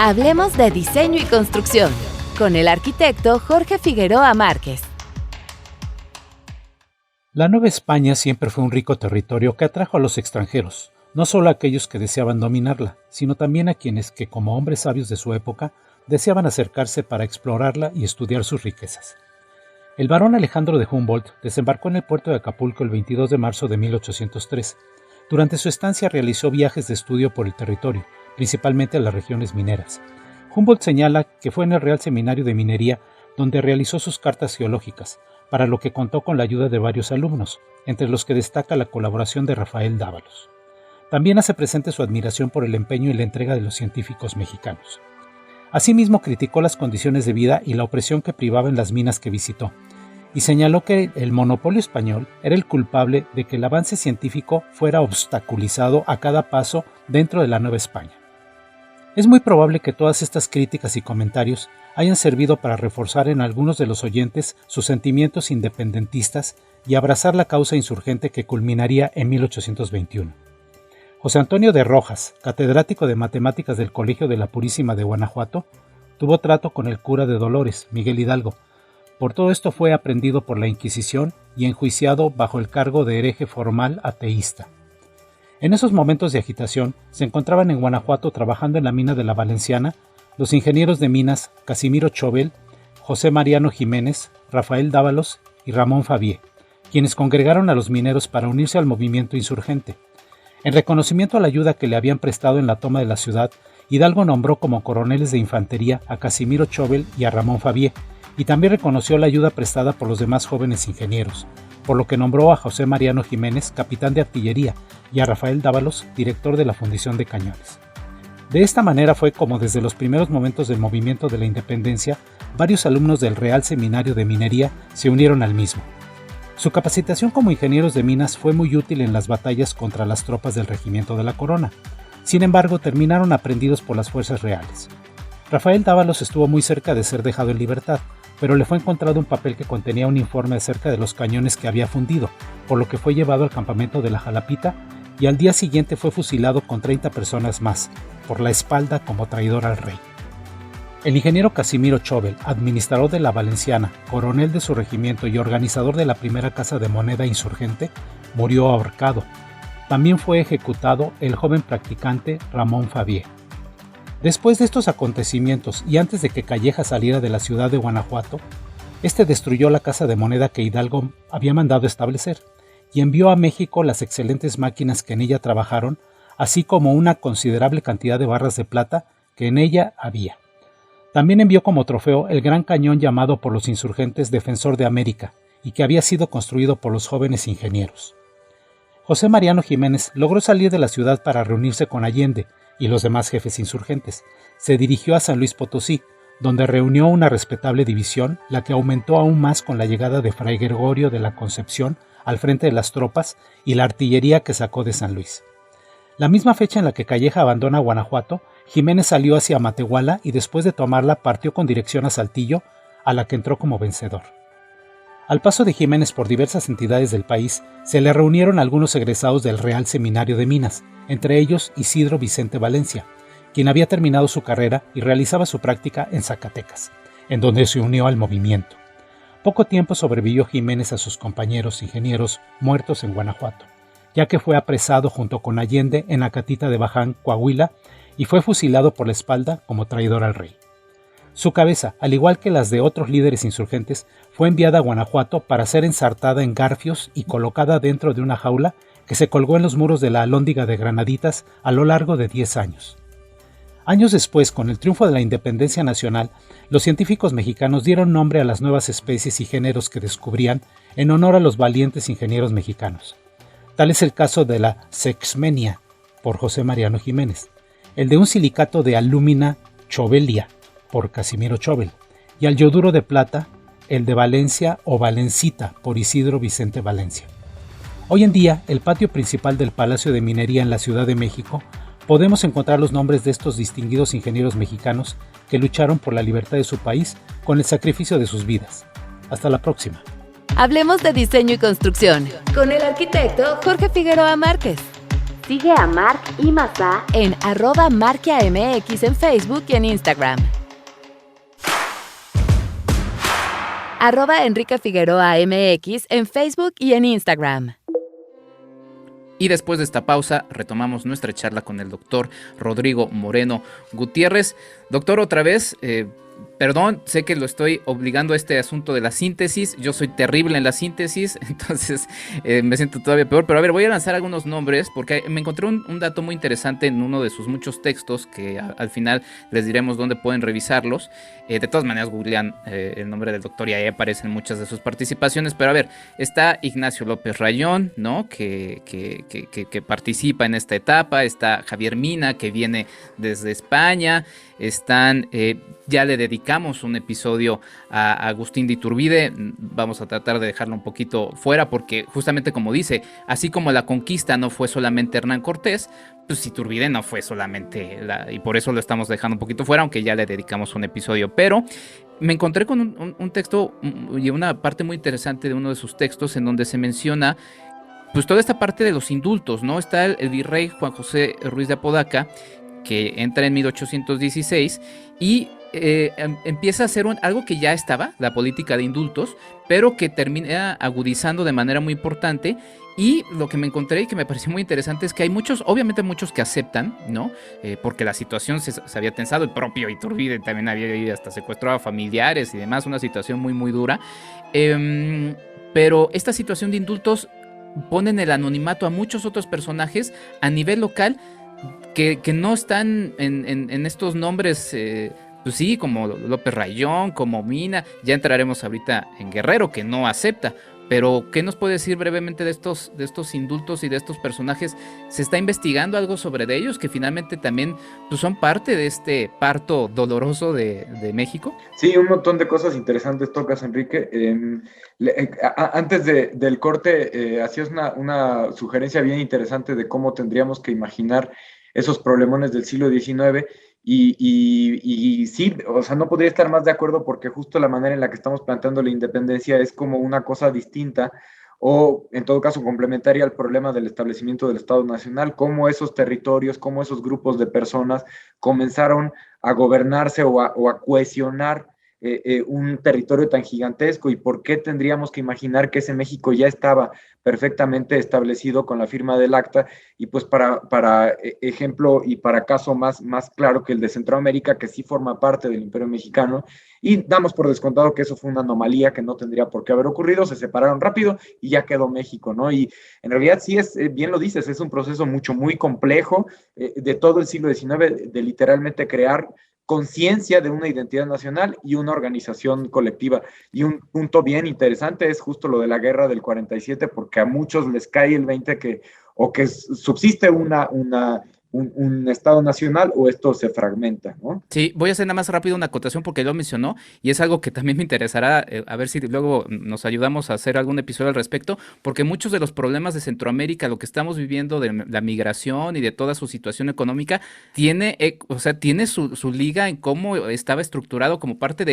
Hablemos de diseño y construcción con el arquitecto Jorge Figueroa Márquez. La Nueva España siempre fue un rico territorio que atrajo a los extranjeros, no solo a aquellos que deseaban dominarla, sino también a quienes que, como hombres sabios de su época, deseaban acercarse para explorarla y estudiar sus riquezas. El barón Alejandro de Humboldt desembarcó en el puerto de Acapulco el 22 de marzo de 1803. Durante su estancia realizó viajes de estudio por el territorio, principalmente a las regiones mineras. Humboldt señala que fue en el Real Seminario de Minería donde realizó sus cartas geológicas, para lo que contó con la ayuda de varios alumnos, entre los que destaca la colaboración de Rafael Dávalos. También hace presente su admiración por el empeño y la entrega de los científicos mexicanos. Asimismo, criticó las condiciones de vida y la opresión que privaba en las minas que visitó, y señaló que el monopolio español era el culpable de que el avance científico fuera obstaculizado a cada paso dentro de la Nueva España. Es muy probable que todas estas críticas y comentarios hayan servido para reforzar en algunos de los oyentes sus sentimientos independentistas y abrazar la causa insurgente que culminaría en 1821. José Antonio de Rojas, catedrático de matemáticas del Colegio de la Purísima de Guanajuato, tuvo trato con el cura de Dolores, Miguel Hidalgo. Por todo esto fue aprehendido por la Inquisición y enjuiciado bajo el cargo de hereje formal ateísta. En esos momentos de agitación se encontraban en Guanajuato trabajando en la mina de la Valenciana los ingenieros de minas Casimiro Chobel, José Mariano Jiménez, Rafael Dávalos y Ramón Fabié, quienes congregaron a los mineros para unirse al movimiento insurgente. En reconocimiento a la ayuda que le habían prestado en la toma de la ciudad, Hidalgo nombró como coroneles de infantería a Casimiro Chobel y a Ramón Fabié, y también reconoció la ayuda prestada por los demás jóvenes ingenieros, por lo que nombró a José Mariano Jiménez capitán de artillería y a Rafael Dávalos director de la fundición de cañones. De esta manera fue como desde los primeros momentos del movimiento de la independencia, varios alumnos del Real Seminario de Minería se unieron al mismo. Su capacitación como ingenieros de minas fue muy útil en las batallas contra las tropas del Regimiento de la Corona. Sin embargo, terminaron aprehendidos por las fuerzas reales. Rafael Dávalos estuvo muy cerca de ser dejado en libertad, pero le fue encontrado un papel que contenía un informe acerca de los cañones que había fundido, por lo que fue llevado al campamento de la Jalapita y al día siguiente fue fusilado con 30 personas más, por la espalda como traidor al rey. El ingeniero Casimiro Chóvel, administrador de la Valenciana, coronel de su regimiento y organizador de la primera casa de moneda insurgente, murió ahorcado. También fue ejecutado el joven practicante Ramón Fabié. Después de estos acontecimientos y antes de que Calleja saliera de la ciudad de Guanajuato, este destruyó la casa de moneda que Hidalgo había mandado establecer y envió a México las excelentes máquinas que en ella trabajaron, así como una considerable cantidad de barras de plata que en ella había. También envió como trofeo el gran cañón llamado por los insurgentes Defensor de América y que había sido construido por los jóvenes ingenieros. José Mariano Jiménez logró salir de la ciudad para reunirse con Allende y los demás jefes insurgentes. Se dirigió a San Luis Potosí, donde reunió una respetable división, la que aumentó aún más con la llegada de Fray Gregorio de la Concepción al frente de las tropas y la artillería que sacó de San Luis. La misma fecha en la que Calleja abandona Guanajuato, Jiménez salió hacia Matehuala y después de tomarla partió con dirección a Saltillo, a la que entró como vencedor. Al paso de Jiménez por diversas entidades del país, se le reunieron algunos egresados del Real Seminario de Minas, entre ellos Isidro Vicente Valencia, quien había terminado su carrera y realizaba su práctica en Zacatecas, en donde se unió al movimiento. Poco tiempo sobrevivió Jiménez a sus compañeros ingenieros muertos en Guanajuato, ya que fue apresado junto con Allende en Acatita de Baján, Coahuila, y fue fusilado por la espalda como traidor al rey. Su cabeza, al igual que las de otros líderes insurgentes, fue enviada a Guanajuato para ser ensartada en garfios y colocada dentro de una jaula que se colgó en los muros de la Alhóndiga de Granaditas a lo largo de 10 años. Años después, con el triunfo de la independencia nacional, los científicos mexicanos dieron nombre a las nuevas especies y géneros que descubrían en honor a los valientes ingenieros mexicanos. Tal es el caso de la Sexmenia, por José Mariano Jiménez, el de un silicato de alúmina Chovelia, por Casimiro Chóvel, y al yoduro de plata, el de Valencia o Valencita, por Isidro Vicente Valencia. Hoy en día, el patio principal del Palacio de Minería en la Ciudad de México, podemos encontrar los nombres de estos distinguidos ingenieros mexicanos que lucharon por la libertad de su país con el sacrificio de sus vidas. Hasta la próxima. Hablemos de diseño y construcción con el arquitecto Jorge Figueroa Márquez. Sigue a Marc y Mazá en @marquiamx en Facebook y en Instagram. @Enrique Figueroa MX en Facebook y en Instagram. Y después de esta pausa retomamos nuestra charla con el doctor Rodrigo Moreno Gutiérrez. Doctor, otra vez, perdón, sé que lo estoy obligando a este asunto de la síntesis. Yo soy terrible en la síntesis, entonces me siento todavía peor. Pero a ver, voy a lanzar algunos nombres porque me encontré un dato muy interesante en uno de sus muchos textos que al final les diremos dónde pueden revisarlos. De todas maneras, googlean el nombre del doctor y ahí aparecen muchas de sus participaciones. Pero a ver, está Ignacio López Rayón, ¿no? que participa en esta etapa. Está Javier Mina, que viene desde España. Están, ya le dedicamos un episodio a Agustín de Iturbide. Vamos a tratar de dejarlo un poquito fuera porque justamente como dice, así como la conquista no fue solamente Hernán Cortés, pues Iturbide no fue solamente y por eso lo estamos dejando un poquito fuera, aunque ya le dedicamos un episodio. Pero me encontré con un texto y una parte muy interesante de uno de sus textos en donde se menciona pues toda esta parte de los indultos, ¿no? Está el virrey Juan José Ruiz de Apodaca, que entra en 1816 y empieza a hacer algo que ya estaba, la política de indultos, pero que termina agudizando de manera muy importante. Y lo que me encontré y que me pareció muy interesante es que hay muchos, obviamente muchos que aceptan, ¿no? Porque la situación se había tensado, el propio Iturbide también había ido hasta secuestrado a familiares y demás, una situación muy muy dura. Pero esta situación de indultos pone en el anonimato a muchos otros personajes a nivel local que no están en estos nombres, pues sí, como López Rayón, como Mina. Ya entraremos ahorita en Guerrero, que no acepta. Pero, ¿qué nos puede decir brevemente de estos indultos y de estos personajes? ¿Se está investigando algo sobre ellos, que finalmente también pues, son parte de este parto doloroso de México? Sí, un montón de cosas interesantes tocas, Enrique. Antes del corte, hacías una sugerencia bien interesante de cómo tendríamos que imaginar esos problemones del siglo XIX. Y sí, o sea, no podría estar más de acuerdo porque justo la manera en la que estamos planteando la independencia es como una cosa distinta, o en todo caso complementaria al problema del establecimiento del Estado Nacional, cómo esos territorios, cómo esos grupos de personas comenzaron a gobernarse o a cohesionar un territorio tan gigantesco, y por qué tendríamos que imaginar que ese México ya estaba perfectamente establecido con la firma del acta. Y pues para ejemplo y para caso más claro que el de Centroamérica, que sí forma parte del Imperio Mexicano, y damos por descontado que eso fue una anomalía que no tendría por qué haber ocurrido, se separaron rápido y ya quedó México, ¿no? Y en realidad sí es, bien lo dices, es un proceso muy complejo de todo el siglo XIX, de literalmente crear conciencia de una identidad nacional y una organización colectiva. Y un punto bien interesante es justo lo de la guerra del 47, porque a muchos les cae el 20 que o que subsiste un Estado nacional o esto se fragmenta, ¿no? Sí, voy a hacer nada más rápido una acotación porque lo mencionó y es algo que también me interesará, a ver si luego nos ayudamos a hacer algún episodio al respecto, porque muchos de los problemas de Centroamérica, lo que estamos viviendo de la migración y de toda su situación económica, tiene su liga en cómo estaba estructurado como parte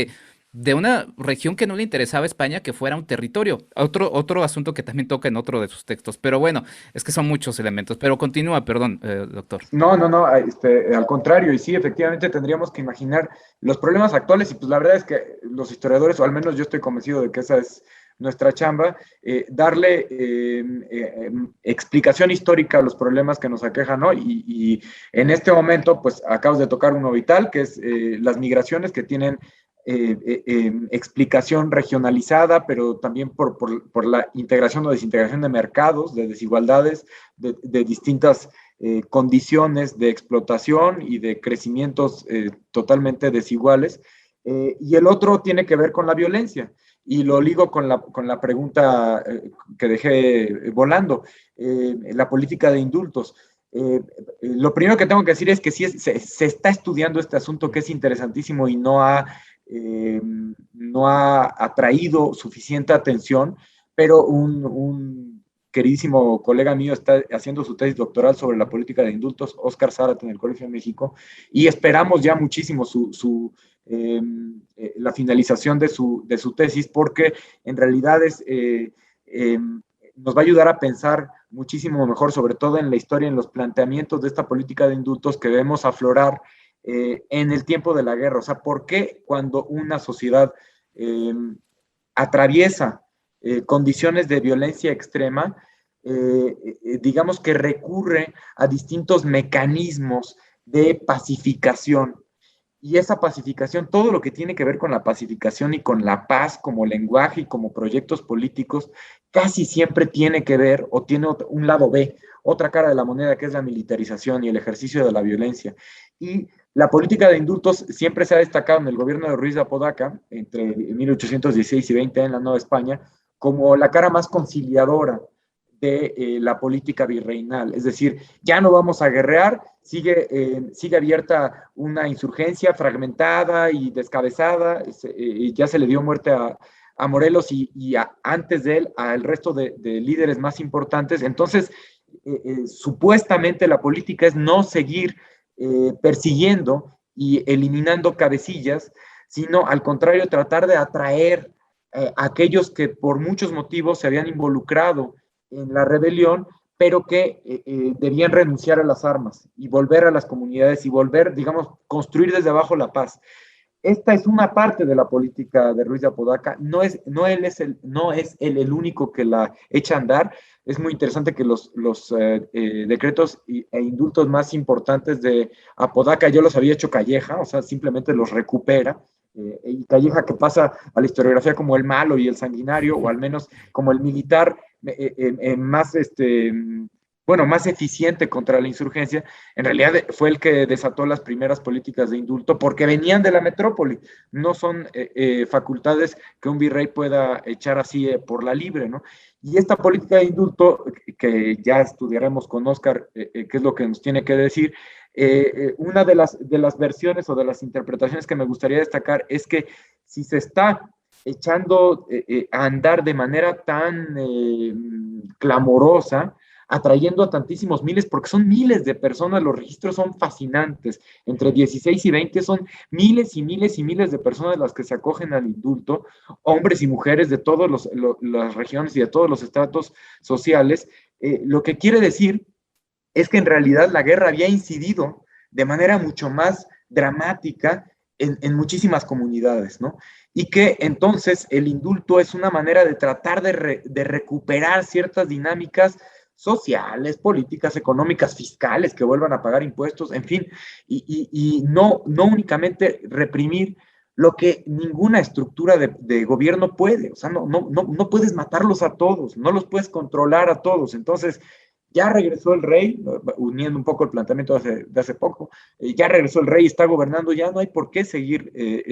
de una región que no le interesaba a España que fuera un territorio. Otro asunto que también toca en otro de sus textos, pero bueno, es que son muchos elementos, pero continúa, perdón, doctor. No, al contrario, y sí, efectivamente tendríamos que imaginar los problemas actuales, y pues la verdad es que los historiadores, o al menos yo estoy convencido de que esa es nuestra chamba, darle explicación histórica a los problemas que nos aquejan, ¿no? Y en este momento, pues acabas de tocar uno vital, que es las migraciones que tienen explicación regionalizada, pero también por la integración o desintegración de mercados, de desigualdades, de distintas condiciones de explotación y de crecimientos totalmente desiguales. Y el otro tiene que ver con la violencia. Y lo ligo con la pregunta que dejé volando, la política de indultos. Lo primero que tengo que decir es que sí se está estudiando este asunto, que es interesantísimo y no ha atraído suficiente atención, pero un queridísimo colega mío está haciendo su tesis doctoral sobre la política de indultos, Óscar Zárate, en el Colegio de México, y esperamos ya muchísimo la finalización de su tesis, porque en realidad nos va a ayudar a pensar muchísimo mejor, sobre todo en la historia, en los planteamientos de esta política de indultos que vemos aflorar en el tiempo de la guerra. O sea, ¿por qué cuando una sociedad atraviesa condiciones de violencia extrema, digamos que recurre a distintos mecanismos de pacificación? Y esa pacificación, todo lo que tiene que ver con la pacificación y con la paz como lenguaje y como proyectos políticos, casi siempre tiene que ver o tiene un lado B, otra cara de la moneda, que es la militarización y el ejercicio de la violencia. Y la política de indultos siempre se ha destacado en el gobierno de Ruiz de Apodaca, entre 1816 y 20 en la Nueva España, como la cara más conciliadora de la política virreinal. Es decir, ya no vamos a guerrear, sigue abierta una insurgencia fragmentada y descabezada, ya se le dio muerte a Morelos y antes de él al resto de líderes más importantes. Entonces, supuestamente la política es no seguir persiguiendo y eliminando cabecillas, sino al contrario, tratar de atraer a aquellos que por muchos motivos se habían involucrado en la rebelión, pero que debían renunciar a las armas y volver a las comunidades y volver, digamos, construir desde abajo la paz. Esta es una parte de la política de Ruiz de Apodaca. No es él el único que la echa a andar. Es muy interesante que los decretos e indultos más importantes de Apodaca yo los había hecho Calleja, o sea, simplemente los recupera. Y Calleja, que pasa a la historiografía como el malo y el sanguinario, o al menos como el militar más más eficiente contra la insurgencia, en realidad fue el que desató las primeras políticas de indulto, porque venían de la metrópoli. No son facultades que un virrey pueda echar así por la libre, ¿no? Y esta política de indulto, que ya estudiaremos con Óscar, qué es lo que nos tiene que decir, una de las versiones o de las interpretaciones que me gustaría destacar es que si se está echando a andar de manera tan clamorosa, atrayendo a tantísimos miles, porque son miles de personas, los registros son fascinantes, entre 16 y 20 son miles y miles y miles de personas las que se acogen al indulto, hombres y mujeres de todas las regiones y de todos los estratos sociales, lo que quiere decir es que en realidad la guerra había incidido de manera mucho más dramática en muchísimas comunidades, ¿no? Y que entonces el indulto es una manera de tratar de recuperar ciertas dinámicas sociales, políticas, económicas, fiscales, que vuelvan a pagar impuestos, en fin, y no únicamente reprimir lo que ninguna estructura de gobierno puede, o sea, no puedes matarlos a todos, no los puedes controlar a todos, entonces ya regresó el rey, uniendo un poco el planteamiento de hace poco, ya regresó el rey, está gobernando, ya no hay por qué seguir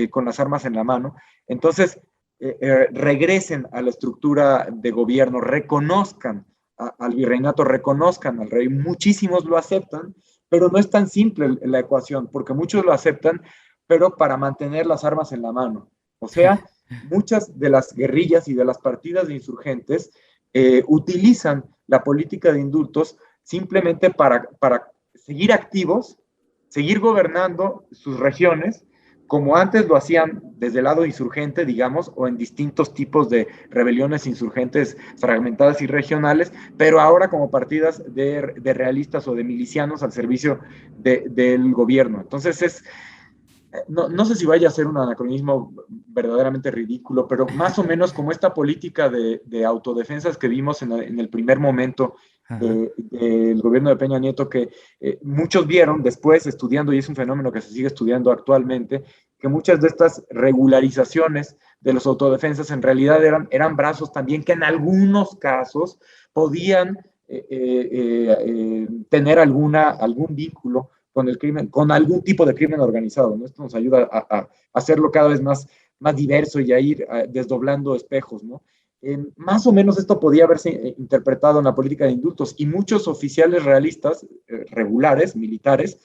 con las armas en la mano, entonces regresen a la estructura de gobierno, reconozcan al virreinato, reconozcan al rey, muchísimos lo aceptan, pero no es tan simple la ecuación, porque muchos lo aceptan, pero para mantener las armas en la mano, o sea, muchas de las guerrillas y de las partidas de insurgentes utilizan la política de indultos simplemente para seguir activos, seguir gobernando sus regiones, como antes lo hacían desde el lado insurgente, digamos, o en distintos tipos de rebeliones insurgentes fragmentadas y regionales, pero ahora como partidas de realistas o de milicianos al servicio del gobierno. Entonces no sé si vaya a ser un anacronismo verdaderamente ridículo, pero más o menos como esta política de autodefensas que vimos en el primer momento del gobierno de Peña Nieto, que muchos vieron después estudiando, y es un fenómeno que se sigue estudiando actualmente, que muchas de estas regularizaciones de los autodefensas en realidad eran brazos también que en algunos casos podían tener algún vínculo con el crimen, con algún tipo de crimen organizado, ¿no? Esto nos ayuda a hacerlo cada vez más diverso y a ir desdoblando espejos, ¿no? Más o menos esto podía haberse interpretado en la política de indultos, y muchos oficiales realistas, regulares, militares,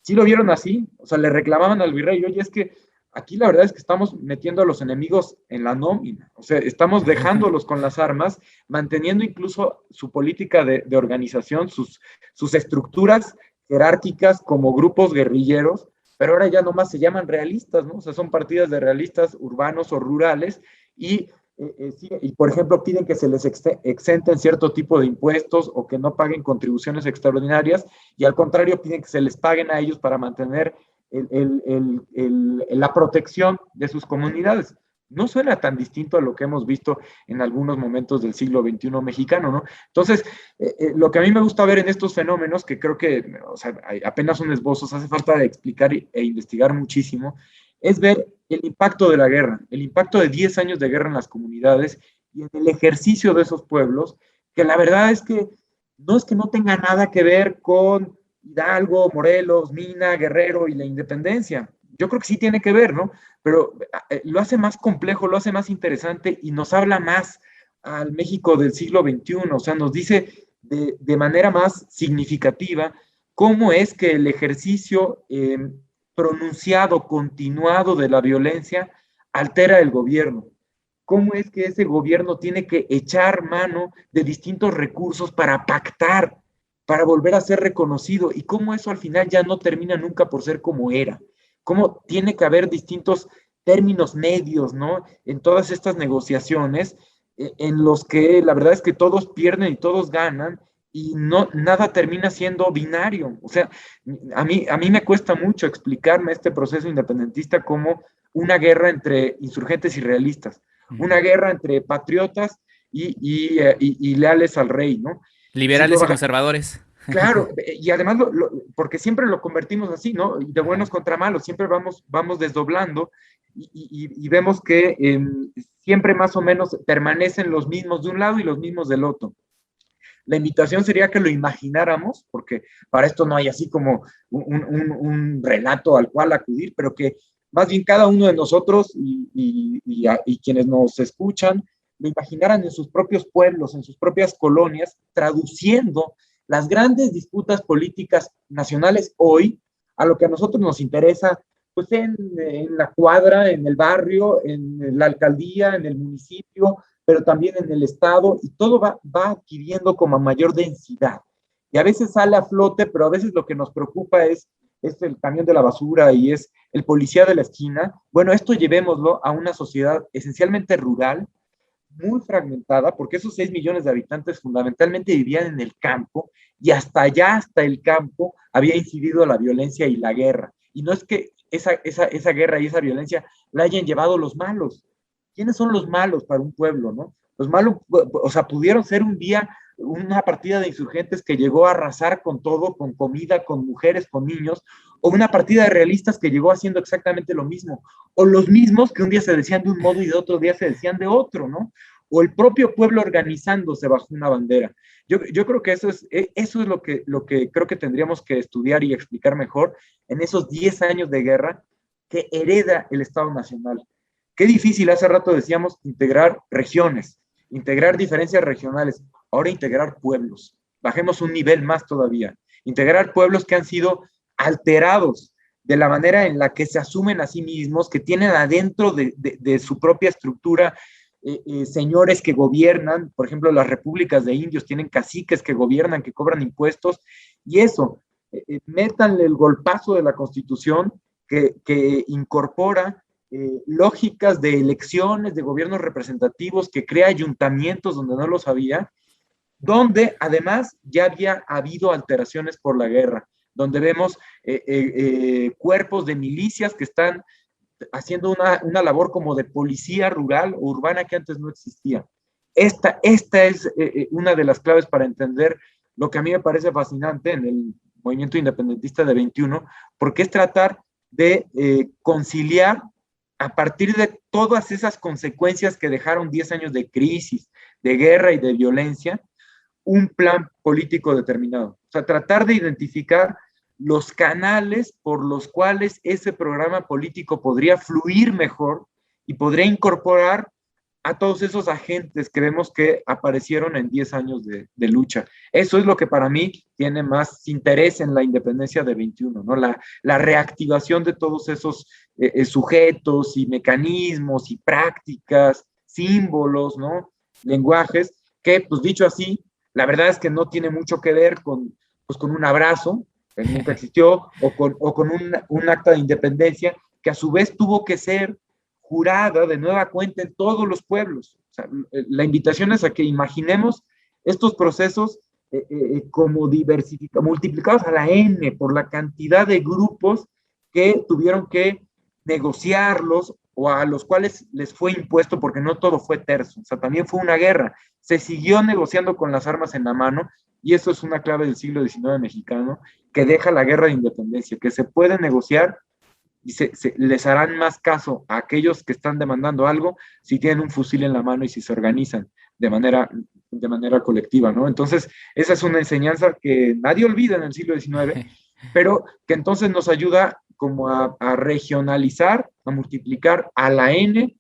sí lo vieron así, o sea, le reclamaban al virrey, oye, es que aquí la verdad es que estamos metiendo a los enemigos en la nómina, o sea, estamos dejándolos con las armas, manteniendo incluso su política de organización, sus estructuras jerárquicas como grupos guerrilleros, pero ahora ya nomás se llaman realistas, ¿no? O sea, son partidas de realistas urbanos o rurales y por ejemplo, piden que se les exenten cierto tipo de impuestos o que no paguen contribuciones extraordinarias, y al contrario piden que se les paguen a ellos para mantener la protección de sus comunidades. No suena tan distinto a lo que hemos visto en algunos momentos del siglo XXI mexicano, ¿no? Entonces, lo que a mí me gusta ver en estos fenómenos, que creo que, o sea, apenas son esbozos, hace falta explicar e investigar muchísimo, es ver el impacto de la guerra, el impacto de 10 años de guerra en las comunidades y en el ejercicio de esos pueblos, que la verdad es que no tenga nada que ver con Hidalgo, Morelos, Mina, Guerrero y la independencia. Yo creo que sí tiene que ver, ¿no? Pero lo hace más complejo, lo hace más interesante y nos habla más al México del siglo XXI, o sea, nos dice de manera más significativa cómo es que el ejercicio pronunciado, continuado de la violencia altera el gobierno. ¿Cómo es que ese gobierno tiene que echar mano de distintos recursos para pactar, para volver a ser reconocido? Y cómo eso al final ya no termina nunca por ser como era. Cómo tiene que haber distintos términos medios, ¿no? En todas estas negociaciones, en los que la verdad es que todos pierden y todos ganan, y nada termina siendo binario. O sea, a mí me cuesta mucho explicarme este proceso independentista como una guerra entre insurgentes y realistas, una guerra entre patriotas y leales al rey, ¿no? Liberales y conservadores. Claro, y además, porque siempre lo convertimos así, ¿no? De buenos contra malos, siempre vamos desdoblando y vemos que siempre más o menos permanecen los mismos de un lado y los mismos del otro. La invitación sería que lo imagináramos, porque para esto no hay así como un relato al cual acudir, pero que más bien cada uno de nosotros y quienes nos escuchan lo imaginaran en sus propios pueblos, en sus propias colonias, traduciendo las grandes disputas políticas nacionales hoy a lo que a nosotros nos interesa, pues en la cuadra, en el barrio, en la alcaldía, en el municipio, pero también en el Estado, y todo va adquiriendo como mayor densidad. Y a veces sale a flote, pero a veces lo que nos preocupa es el camión de la basura y es el policía de la esquina. Bueno, esto llevémoslo a una sociedad esencialmente rural, muy fragmentada, porque esos 6 millones de habitantes fundamentalmente vivían en el campo, y hasta allá, hasta el campo, había incidido la violencia y la guerra. Y no es que esa guerra y esa violencia la hayan llevado los malos. ¿Quiénes son los malos para un pueblo, no? Los malos, o sea, pudieron ser un día una partida de insurgentes que llegó a arrasar con todo, con comida, con mujeres, con niños, o una partida de realistas que llegó haciendo exactamente lo mismo, o los mismos que un día se decían de un modo y de otro día se decían de otro, ¿no? O el propio pueblo organizándose bajo una bandera. Yo creo que eso es lo que creo que tendríamos que estudiar y explicar mejor en esos 10 años de guerra que hereda el Estado Nacional. Qué difícil, hace rato decíamos, integrar regiones, integrar diferencias regionales, ahora integrar pueblos. Bajemos un nivel más todavía. Integrar pueblos que han sido alterados de la manera en la que se asumen a sí mismos, que tienen adentro de su propia estructura señores que gobiernan, por ejemplo, las repúblicas de indios tienen caciques que gobiernan, que cobran impuestos, y eso, métanle el golpazo de la Constitución que incorpora lógicas de elecciones, de gobiernos representativos, que crea ayuntamientos donde no los había, donde además ya había habido alteraciones por la guerra, donde vemos cuerpos de milicias que están haciendo una labor como de policía rural o urbana que antes no existía. Esta es una de las claves para entender lo que a mí me parece fascinante en el movimiento independentista de 21, porque es tratar de conciliar a partir de todas esas consecuencias que dejaron 10 años de crisis, de guerra y de violencia, un plan político determinado. O sea, tratar de identificar los canales por los cuales ese programa político podría fluir mejor y podría incorporar a todos esos agentes que vemos que aparecieron en 10 años de lucha. Eso es lo que para mí tiene más interés en la independencia de 21, ¿no? La reactivación de todos esos sujetos y mecanismos y prácticas, símbolos, ¿no? Lenguajes, que, pues dicho así, la verdad es que no tiene mucho que ver con un abrazo, que nunca existió, o con un acta de independencia que a su vez tuvo que ser jurada de nueva cuenta en todos los pueblos. O sea, la invitación es a que imaginemos estos procesos como multiplicados a la N por la cantidad de grupos que tuvieron que negociarlos o a los cuales les fue impuesto, porque no todo fue terso, o sea, también fue una guerra. Se siguió negociando con las armas en la mano, y eso es una clave del siglo XIX mexicano, que deja la guerra de independencia, que se puede negociar y les harán más caso a aquellos que están demandando algo si tienen un fusil en la mano y si se organizan de manera colectiva, ¿no? Entonces, esa es una enseñanza que nadie olvida en el siglo XIX, pero que entonces nos ayuda como a regionalizar, a multiplicar a la N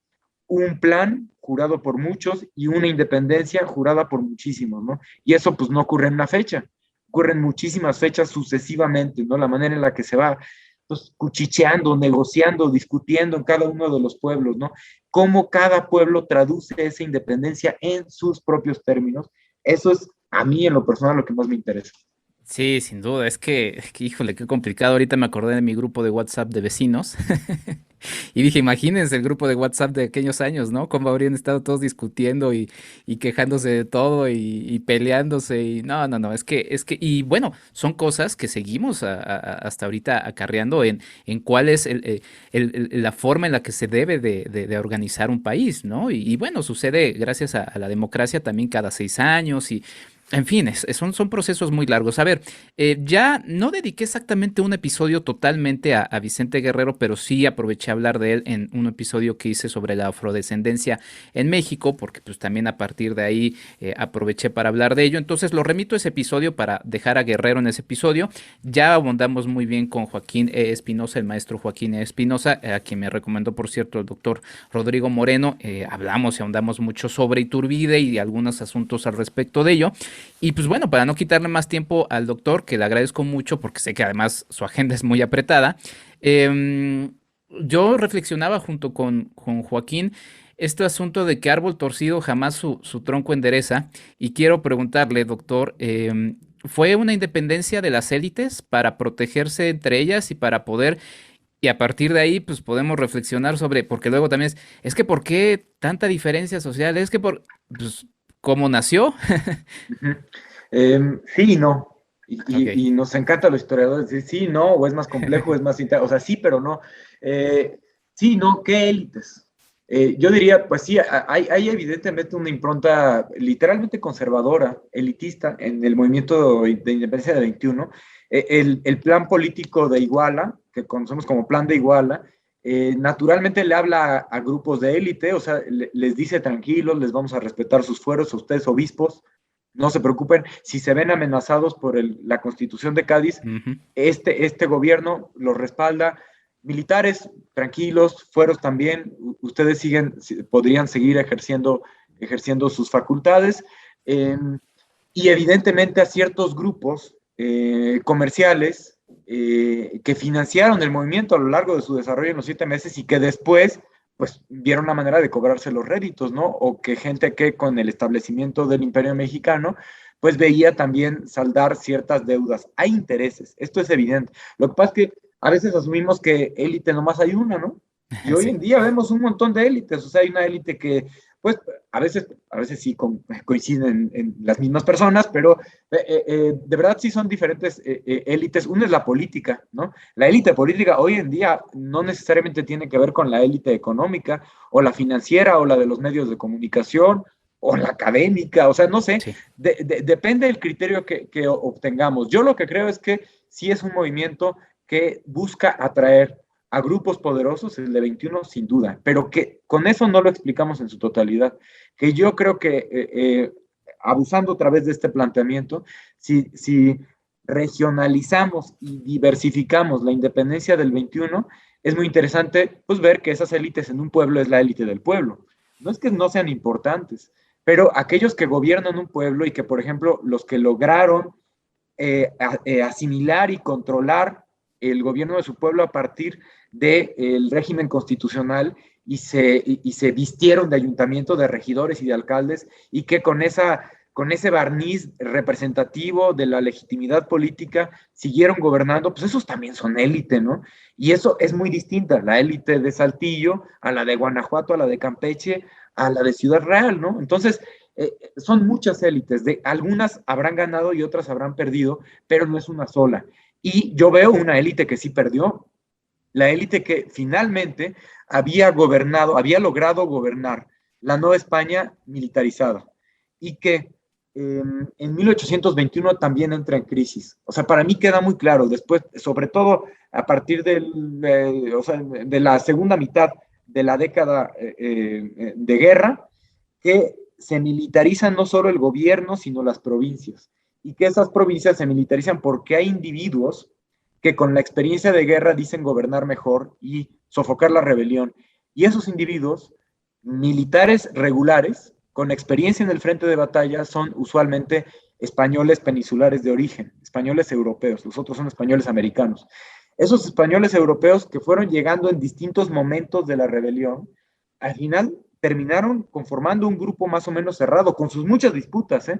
un plan jurado por muchos y una independencia jurada por muchísimos, ¿no? Y eso pues no ocurre en una fecha, ocurren muchísimas fechas sucesivamente, ¿no? La manera en la que se va pues, cuchicheando, negociando, discutiendo en cada uno de los pueblos, ¿no? Cómo cada pueblo traduce esa independencia en sus propios términos. Eso es a mí en lo personal lo que más me interesa. Sí, sin duda, híjole, qué complicado. Ahorita me acordé de mi grupo de WhatsApp de vecinos y dije, imagínense el grupo de WhatsApp de aquellos años, ¿no? Cómo habrían estado todos discutiendo y quejándose de todo y peleándose y no, y bueno, son cosas que seguimos hasta ahorita acarreando en cuál es la forma en la que se debe de organizar un país, ¿no? Y bueno, sucede gracias a la democracia también cada 6 años y en fin, son procesos muy largos. A ver, ya no dediqué exactamente un episodio totalmente a Vicente Guerrero, pero sí aproveché a hablar de él en un episodio que hice sobre la afrodescendencia en México, porque pues también a partir de ahí aproveché para hablar de ello. Entonces lo remito a ese episodio para dejar a Guerrero en ese episodio. Ya abundamos muy bien con Joaquín Espinosa, el maestro Joaquín Espinosa, a quien me recomendó, por cierto, el doctor Rodrigo Moreno. Hablamos y ahondamos mucho sobre Iturbide y algunos asuntos al respecto de ello. Y pues bueno, para no quitarle más tiempo al doctor, que le agradezco mucho porque sé que además su agenda es muy apretada, yo reflexionaba junto con Joaquín este asunto de que árbol torcido jamás su tronco endereza, y quiero preguntarle, doctor, ¿fue una independencia de las élites para protegerse entre ellas y para poder, y a partir de ahí, pues podemos reflexionar sobre, porque luego también es que ¿por qué tanta diferencia social? Es que pues, ¿cómo nació? Ujú. Sí y no. Ok. Y nos encanta a los historiadores decir sí, no, o es más complejo, es más o sea, sí, pero no. Sí, no, ¿qué élites? Yo diría, pues sí, hay evidentemente una impronta literalmente conservadora, elitista, en el movimiento de independencia del 21. El plan político de Iguala, que conocemos como Plan de Iguala, naturalmente le habla a grupos de élite, o sea, les dice tranquilos, les vamos a respetar sus fueros, a ustedes obispos, no se preocupen, si se ven amenazados por la Constitución de Cádiz, Ujú. este gobierno los respalda. Militares, tranquilos, fueros también, ustedes podrían seguir ejerciendo sus facultades. Eh, y evidentemente a ciertos grupos comerciales que financiaron el movimiento a lo largo de su desarrollo en los 7 meses y que después pues vieron una manera de cobrarse los réditos, ¿no? O que gente que con el establecimiento del Imperio Mexicano pues veía también saldar ciertas deudas. Hay intereses, esto es evidente. Lo que pasa es que a veces asumimos que élite nomás hay una, ¿no? Y hoy en Sí. día vemos un montón de élites, o sea, hay una élite que, pues, a veces sí coinciden en las mismas personas, pero de verdad sí son diferentes élites. Una es la política, ¿no? La élite política hoy en día no necesariamente tiene que ver con la élite económica, o la financiera, o la de los medios de comunicación, o la académica, o sea, no sé, Sí. depende del criterio que obtengamos. Yo lo que creo es que sí es un movimiento que busca atraer a grupos poderosos, el de 21 sin duda, pero que con eso no lo explicamos en su totalidad. Que yo creo que, abusando otra vez de este planteamiento, si regionalizamos y diversificamos la independencia del 21, es muy interesante pues, ver que esas élites en un pueblo es la élite del pueblo. No es que no sean importantes, pero aquellos que gobiernan un pueblo y que, por ejemplo, los que lograron asimilar y controlar el gobierno de su pueblo a partir del régimen constitucional y se vistieron de ayuntamiento, de regidores y de alcaldes, y que con ese barniz representativo de la legitimidad política siguieron gobernando, pues esos también son élite, ¿no? Y eso es muy distinta, la élite de Saltillo, a la de Guanajuato, a la de Campeche, a la de Ciudad Real, ¿no? Entonces, son muchas élites, algunas habrán ganado y otras habrán perdido, pero no es una sola. Y yo veo una élite que sí perdió, la élite que finalmente había gobernado, había logrado gobernar la Nueva España militarizada y que en 1821 también entra en crisis. O sea, para mí queda muy claro, después, sobre todo a partir o sea, de la segunda mitad de la década de guerra, que se militarizan no solo el gobierno, sino las provincias. Y que esas provincias se militarizan porque hay individuos que con la experiencia de guerra dicen gobernar mejor y sofocar la rebelión. Y esos individuos, militares regulares, con experiencia en el frente de batalla, son usualmente españoles peninsulares de origen, españoles europeos, los otros son españoles americanos. Esos españoles europeos que fueron llegando en distintos momentos de la rebelión, al final terminaron conformando un grupo más o menos cerrado, con sus muchas disputas,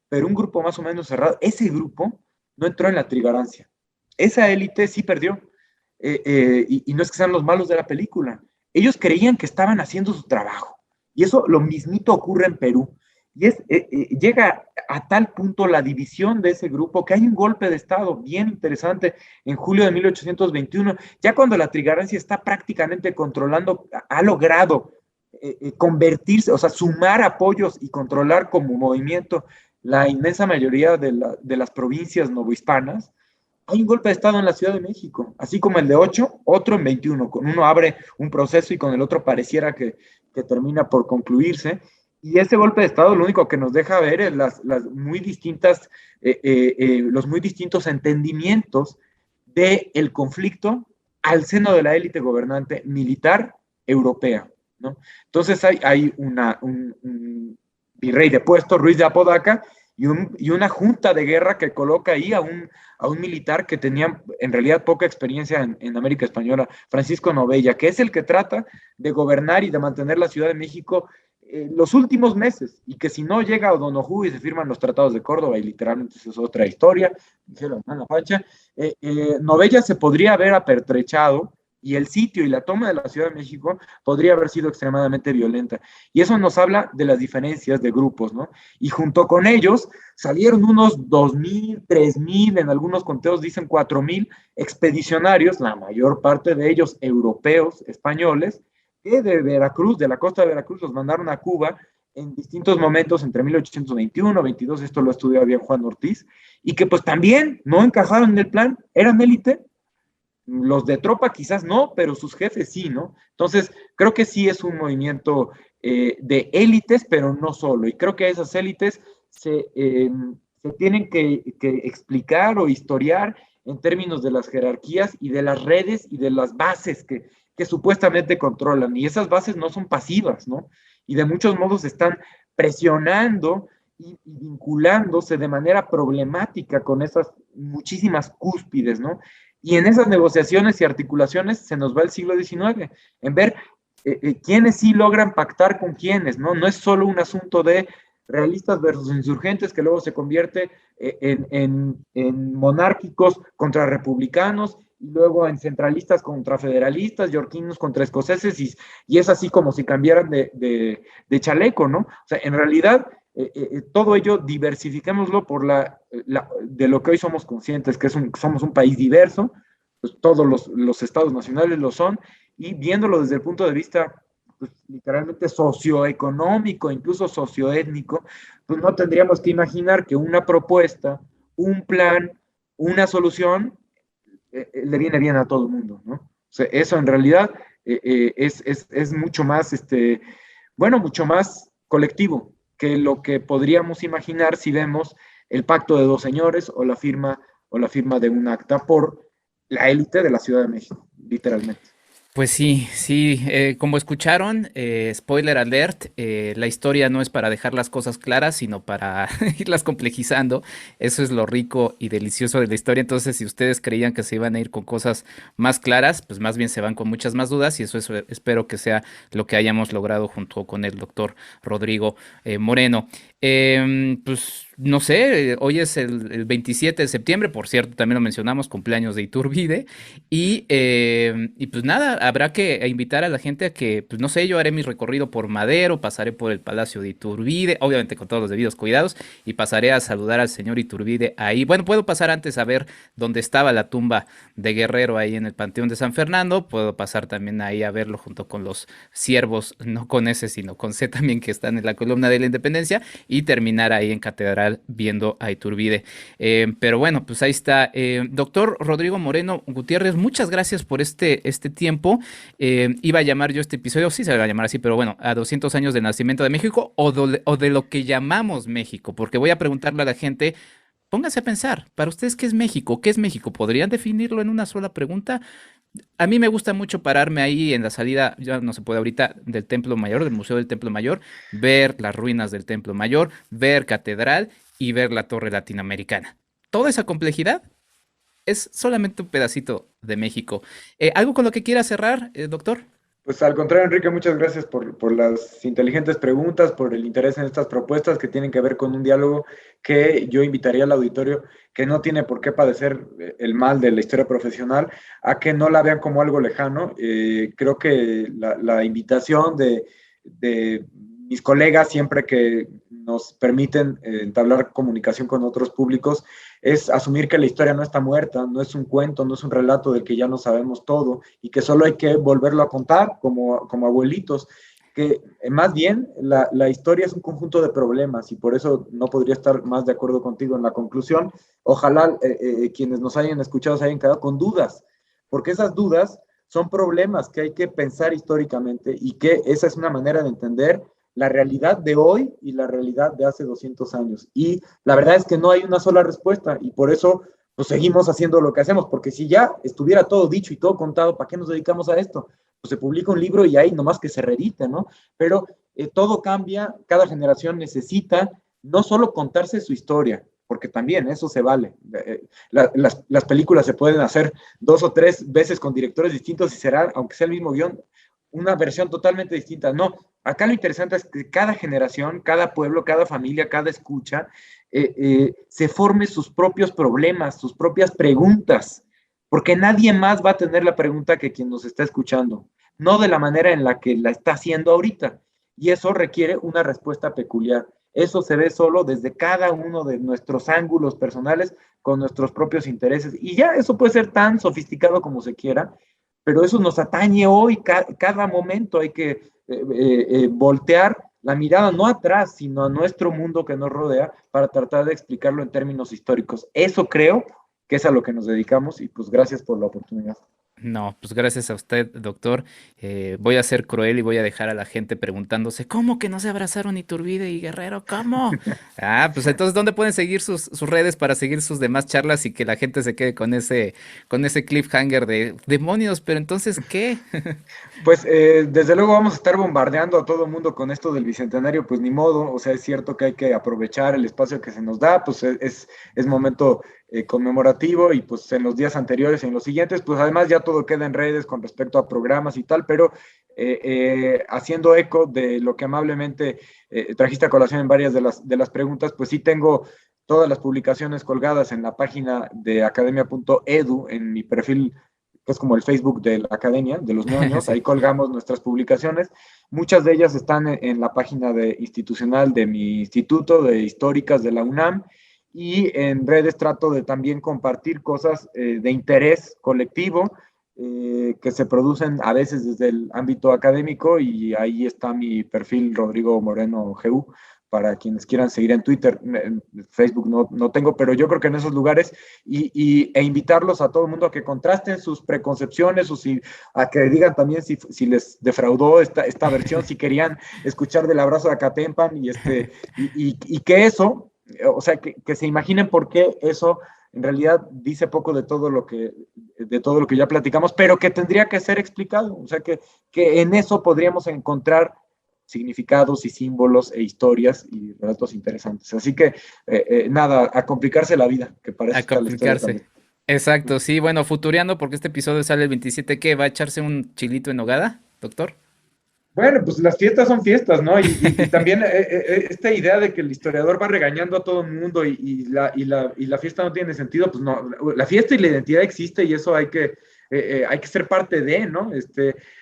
pero un grupo más o menos cerrado. Ese grupo no entró en la trigarancia. Esa élite sí perdió. Y no es que sean los malos de la película. Ellos creían que estaban haciendo su trabajo. Y eso lo mismito ocurre en Perú. Y llega a tal punto la división de ese grupo que hay un golpe de Estado bien interesante en julio de 1821, ya cuando la trigarancia está prácticamente controlando, ha logrado convertirse, o sea, sumar apoyos y controlar como movimiento la inmensa mayoría de las provincias novohispanas. Hay un golpe de Estado en la Ciudad de México, así como el de 8, otro en 21. Con uno abre un proceso y con el otro pareciera que termina por concluirse. Y ese golpe de Estado lo único que nos deja ver es las muy distintas, los muy distintos entendimientos del conflicto al seno de la élite gobernante militar europea, ¿no? Entonces hay un virrey depuesto, Ruiz de Apodaca, y una junta de guerra que coloca ahí a un militar que tenía en realidad poca experiencia en América Española, Francisco Novella, que es el que trata de gobernar y de mantener la Ciudad de México los últimos meses, y que si no llega O'Donoghue y se firman los tratados de Córdoba, y literalmente eso es otra historia, dijeron, Novella se podría haber apertrechado, y el sitio y la toma de la Ciudad de México podría haber sido extremadamente violenta. Y eso nos habla de las diferencias de grupos, ¿no? Y junto con ellos salieron unos 2,000, 3,000, en algunos conteos dicen 4,000 expedicionarios, la mayor parte de ellos europeos, españoles, que de Veracruz, de la costa de Veracruz, los mandaron a Cuba en distintos momentos entre 1821, 22, esto lo estudió bien Juan Ortiz, y que pues también no encajaron en el plan, eran élite. Los de tropa quizás no, pero sus jefes sí, ¿no? Entonces, creo que sí es un movimiento de élites, pero no solo. Y creo que esas élites se tienen que explicar o historiar en términos de las jerarquías y de las redes y de las bases que supuestamente controlan. Y esas bases no son pasivas, ¿no? Y de muchos modos están presionando y vinculándose de manera problemática con esas muchísimas cúspides, ¿no? Y en esas negociaciones y articulaciones se nos va el siglo XIX, en ver quiénes sí logran pactar con quiénes, ¿no? No es solo un asunto de realistas versus insurgentes que luego se convierte en monárquicos contra republicanos, y luego en centralistas contra federalistas, yorquinos contra escoceses, y es así como si cambiaran de chaleco, ¿no? O sea, en realidad, todo ello diversifiquémoslo de lo que hoy somos conscientes, que somos un país diverso, pues todos los estados nacionales lo son, y viéndolo desde el punto de vista pues, literalmente socioeconómico, incluso socioétnico, pues no tendríamos que imaginar que una propuesta, un plan, una solución le viene bien a todo el mundo, ¿no? O sea, eso en realidad es mucho más, mucho más colectivo que lo que podríamos imaginar si vemos el pacto de dos señores o la firma de un acta por la élite de la Ciudad de México, literalmente. Pues sí, sí, como escucharon, spoiler alert, la historia no es para dejar las cosas claras, sino para irlas complejizando. Eso es lo rico y delicioso de la historia. Entonces, si ustedes creían que se iban a ir con cosas más claras, pues más bien se van con muchas más dudas, y eso espero que sea lo que hayamos logrado junto con el doctor Rodrigo Moreno. Pues no sé, hoy es el 27 de septiembre, por cierto, también lo mencionamos, cumpleaños de Iturbide, y pues nada, habrá que invitar a la gente a que, pues no sé, yo haré mi recorrido por Madero, pasaré por el Palacio de Iturbide, obviamente con todos los debidos cuidados, y pasaré a saludar al señor Iturbide ahí. Bueno, puedo pasar antes a ver dónde estaba la tumba de Guerrero ahí en el Panteón de San Fernando, puedo pasar también ahí a verlo junto con los siervos, no con S, sino con C también, que están en la columna de la Independencia, y terminar ahí en Catedral viendo a Iturbide. Pero bueno, pues ahí está. Doctor Rodrigo Moreno Gutiérrez, muchas gracias por este tiempo. Iba a llamar yo este episodio, sí se va a llamar así, pero bueno, a 200 años del nacimiento de México, o de lo que llamamos México, porque voy a preguntarle a la gente, pónganse a pensar, para ustedes, ¿qué es México? ¿Qué es México? ¿Podrían definirlo en una sola pregunta? A mí me gusta mucho pararme ahí en la salida, ya no se puede ahorita, del Templo Mayor, del Museo del Templo Mayor, ver las ruinas del Templo Mayor, ver Catedral y ver la Torre Latinoamericana. Toda esa complejidad es solamente un pedacito de México. ¿Algo con lo que quiera cerrar, doctor? Pues al contrario, Enrique, muchas gracias por las inteligentes preguntas, por el interés en estas propuestas que tienen que ver con un diálogo que yo invitaría al auditorio, que no tiene por qué padecer el mal de la historia profesional, a que no la vean como algo lejano. Creo que la invitación de mis colegas, siempre que nos permiten entablar comunicación con otros públicos, es asumir que la historia no está muerta, no es un cuento, no es un relato del que ya no sabemos todo, y que solo hay que volverlo a contar como abuelitos, que más bien la historia es un conjunto de problemas, y por eso no podría estar más de acuerdo contigo en la conclusión. Ojalá quienes nos hayan escuchado se hayan quedado con dudas, porque esas dudas son problemas que hay que pensar históricamente, y que esa es una manera de entender la realidad de hoy y la realidad de hace 200 años. Y la verdad es que no hay una sola respuesta, y por eso pues seguimos haciendo lo que hacemos, porque si ya estuviera todo dicho y todo contado, ¿para qué nos dedicamos a esto? Pues se publica un libro y ahí nomás que se reedite, ¿no? Pero todo cambia, cada generación necesita no solo contarse su historia, porque también eso se vale. Las películas se pueden hacer 2 o 3 veces con directores distintos y será, aunque sea el mismo guión, una versión totalmente distinta. No, acá lo interesante es que cada generación, cada pueblo, cada familia, cada escucha, se forme sus propios problemas, sus propias preguntas, porque nadie más va a tener la pregunta que quien nos está escuchando, no de la manera en la que la está haciendo ahorita, y eso requiere una respuesta peculiar. Eso se ve solo desde cada uno de nuestros ángulos personales con nuestros propios intereses, y ya eso puede ser tan sofisticado como se quiera, pero eso nos atañe hoy, cada momento hay que voltear la mirada no atrás, sino a nuestro mundo que nos rodea para tratar de explicarlo en términos históricos. Eso creo que es a lo que nos dedicamos y pues gracias por la oportunidad. No, pues gracias a usted, doctor. Voy a ser cruel y voy a dejar a la gente preguntándose, ¿cómo que no se abrazaron Iturbide y Guerrero? ¿Cómo? Pues entonces, ¿dónde pueden seguir sus redes para seguir sus demás charlas y que la gente se quede con ese cliffhanger de demonios? Pero entonces, ¿qué? Pues desde luego vamos a estar bombardeando a todo el mundo con esto del Bicentenario, pues ni modo, o sea, es cierto que hay que aprovechar el espacio que se nos da, pues es momento conmemorativo y pues en los días anteriores y en los siguientes, pues además ya todo queda en redes con respecto a programas y tal, pero haciendo eco de lo que amablemente trajiste a colación en varias de las preguntas, pues sí tengo todas las publicaciones colgadas en la página de academia.edu, en mi perfil, que es como el Facebook de la academia, de los ñoños, ahí colgamos nuestras publicaciones. Muchas de ellas están en la página institucional de mi instituto de históricas de la UNAM, y en redes trato de también compartir cosas de interés colectivo que se producen a veces desde el ámbito académico, y ahí está mi perfil Rodrigo Moreno GU, para quienes quieran seguir en Twitter. En Facebook no tengo, pero yo creo que en esos lugares, e invitarlos a todo el mundo a que contrasten sus preconcepciones, a que digan también si les defraudó esta versión, si querían escuchar del abrazo de Acatempan, y que eso, o sea, que se imaginen por qué eso en realidad dice poco de todo lo que ya platicamos, pero que tendría que ser explicado, o sea, que en eso podríamos encontrar significados y símbolos e historias y relatos interesantes. Así que, nada, a complicarse la vida, que parece. A complicarse. Exacto, sí, bueno, futureando, porque este episodio sale el 27, ¿qué? ¿Va a echarse un chilito en nogada, doctor? Bueno, pues las fiestas son fiestas, ¿no? Y también esta idea de que el historiador va regañando a todo el mundo y la fiesta no tiene sentido, pues no, la fiesta y la identidad existe y eso hay que ser parte de, ¿no?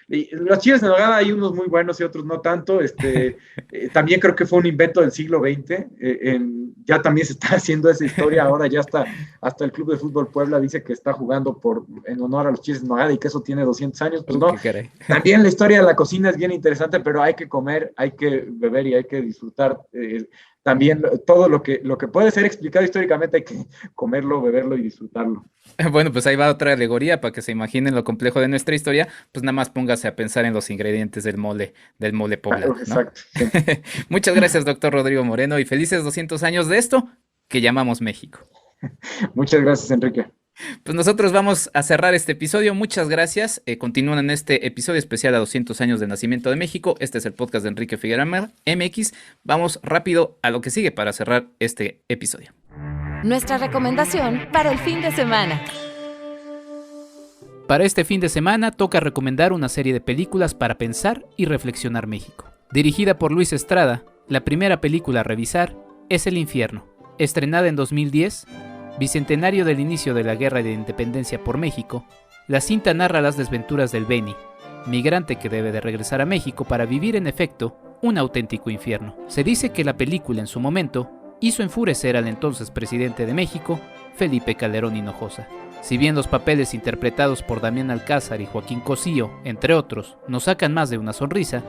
Los chiles en nogada hay unos muy buenos y otros no tanto. También creo que fue un invento del siglo XX. Ya también se está haciendo esa historia. Ahora ya hasta el Club de Fútbol Puebla dice que está jugando en honor a los chiles en nogada y que eso tiene 200 años. Pues no. También la historia de la cocina es bien interesante, pero hay que comer, hay que beber y hay que disfrutar. También todo lo que puede ser explicado históricamente hay que comerlo, beberlo y disfrutarlo. Bueno, pues ahí va otra alegoría para que se imaginen lo complejo de nuestra historia. Pues nada más póngase a pensar en los ingredientes del mole poblano, ¿no? Exacto. Sí. Muchas gracias, doctor Rodrigo Moreno, y felices 200 años de esto que llamamos México. Muchas gracias, Enrique. Pues nosotros vamos a cerrar este episodio. Muchas gracias. Continúan en este episodio especial a 200 años de nacimiento de México. Este es el podcast de Enrique Figueroa MX. Vamos rápido a lo que sigue para cerrar este episodio. Nuestra recomendación para el fin de semana. Para este fin de semana toca recomendar una serie de películas para pensar y reflexionar México. Dirigida por Luis Estrada, la primera película a revisar es El Infierno. Estrenada en 2010, bicentenario del inicio de la Guerra de Independencia por México, la cinta narra las desventuras del Beni, migrante que debe de regresar a México para vivir en efecto un auténtico infierno. Se dice que la película en su momento hizo enfurecer al entonces presidente de México, Felipe Calderón Hinojosa. Si bien los papeles interpretados por Damián Alcázar y Joaquín Cosío, entre otros, nos sacan más de una sonrisa,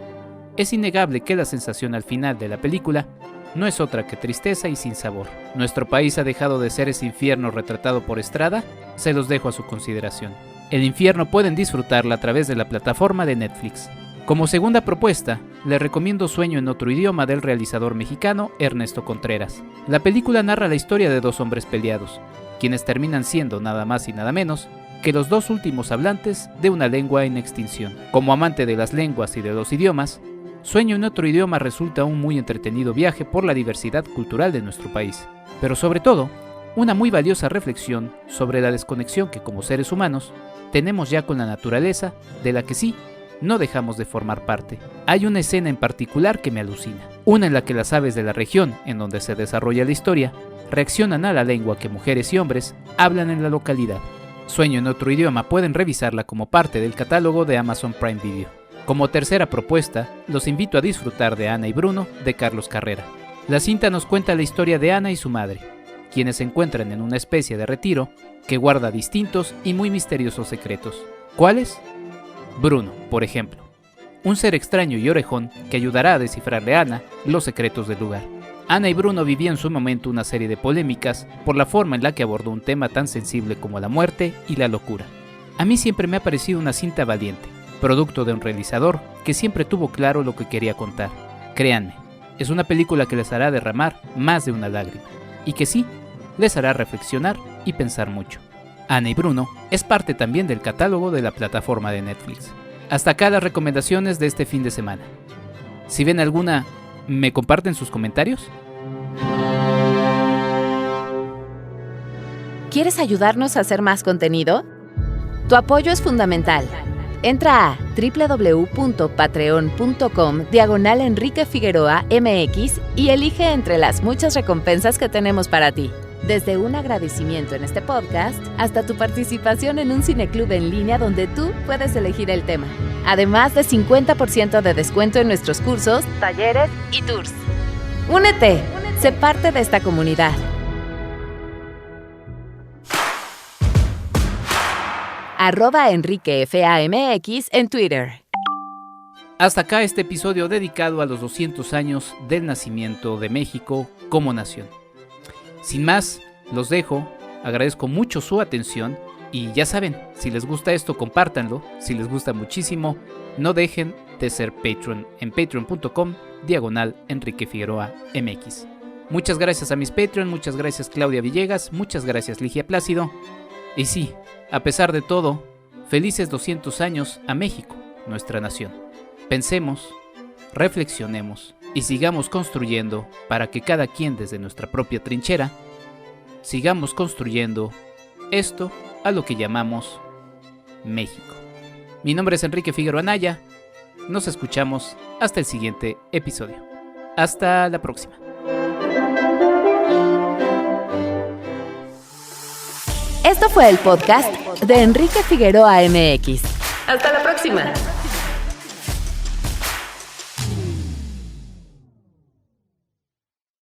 es innegable que la sensación al final de la película no es otra que tristeza y sinsabor. ¿Nuestro país ha dejado de ser ese infierno retratado por Estrada? Se los dejo a su consideración. El Infierno pueden disfrutarla a través de la plataforma de Netflix. Como segunda propuesta, les recomiendo Sueño en otro idioma del realizador mexicano Ernesto Contreras. La película narra la historia de dos hombres peleados, quienes terminan siendo nada más y nada menos que los dos últimos hablantes de una lengua en extinción. Como amante de las lenguas y de los idiomas, Sueño en otro idioma resulta un muy entretenido viaje por la diversidad cultural de nuestro país, pero sobre todo, una muy valiosa reflexión sobre la desconexión que como seres humanos tenemos ya con la naturaleza, de la que sí, no dejamos de formar parte. Hay una escena en particular que me alucina, una en la que las aves de la región en donde se desarrolla la historia reaccionan a la lengua que mujeres y hombres hablan en la localidad. Sueño en otro idioma pueden revisarla como parte del catálogo de Amazon Prime Video. Como tercera propuesta, los invito a disfrutar de Ana y Bruno de Carlos Carrera. La cinta nos cuenta la historia de Ana y su madre, quienes se encuentran en una especie de retiro que guarda distintos y muy misteriosos secretos. ¿Cuáles? Bruno, por ejemplo, un ser extraño y orejón que ayudará a descifrarle a Ana los secretos del lugar. Ana y Bruno vivían en su momento una serie de polémicas por la forma en la que abordó un tema tan sensible como la muerte y la locura. A mí siempre me ha parecido una cinta valiente, producto de un realizador que siempre tuvo claro lo que quería contar. Créanme, es una película que les hará derramar más de una lágrima, y que sí, les hará reflexionar y pensar mucho. Ana y Bruno es parte también del catálogo de la plataforma de Netflix. Hasta acá las recomendaciones de este fin de semana. Si ven alguna, ¿me comparten sus comentarios? ¿Quieres ayudarnos a hacer más contenido? Tu apoyo es fundamental. Entra a www.patreon.com/Enrique Figueroa MX y elige entre las muchas recompensas que tenemos para ti. Desde un agradecimiento en este podcast hasta tu participación en un cineclub en línea donde tú puedes elegir el tema. Además de 50% de descuento en nuestros cursos, talleres y tours. ¡Únete! Sé parte de esta comunidad. @EnriqueFAMX en Twitter. Hasta acá este episodio dedicado a los 200 años del nacimiento de México como nación. Sin más, los dejo, agradezco mucho su atención y ya saben, si les gusta esto, compártanlo, si les gusta muchísimo, no dejen de ser Patreon en patreon.com/Enrique Figueroa MX. Muchas gracias a mis Patreon, muchas gracias Claudia Villegas, muchas gracias Ligia Plácido, y sí, a pesar de todo, felices 200 años a México, nuestra nación. Pensemos, reflexionemos y sigamos construyendo para que cada quien desde nuestra propia trinchera sigamos construyendo esto a lo que llamamos México. Mi nombre es Enrique Figueroa Anaya. Nos escuchamos hasta el siguiente episodio. Hasta la próxima. Esto fue el podcast de Enrique Figueroa MX. Hasta la próxima.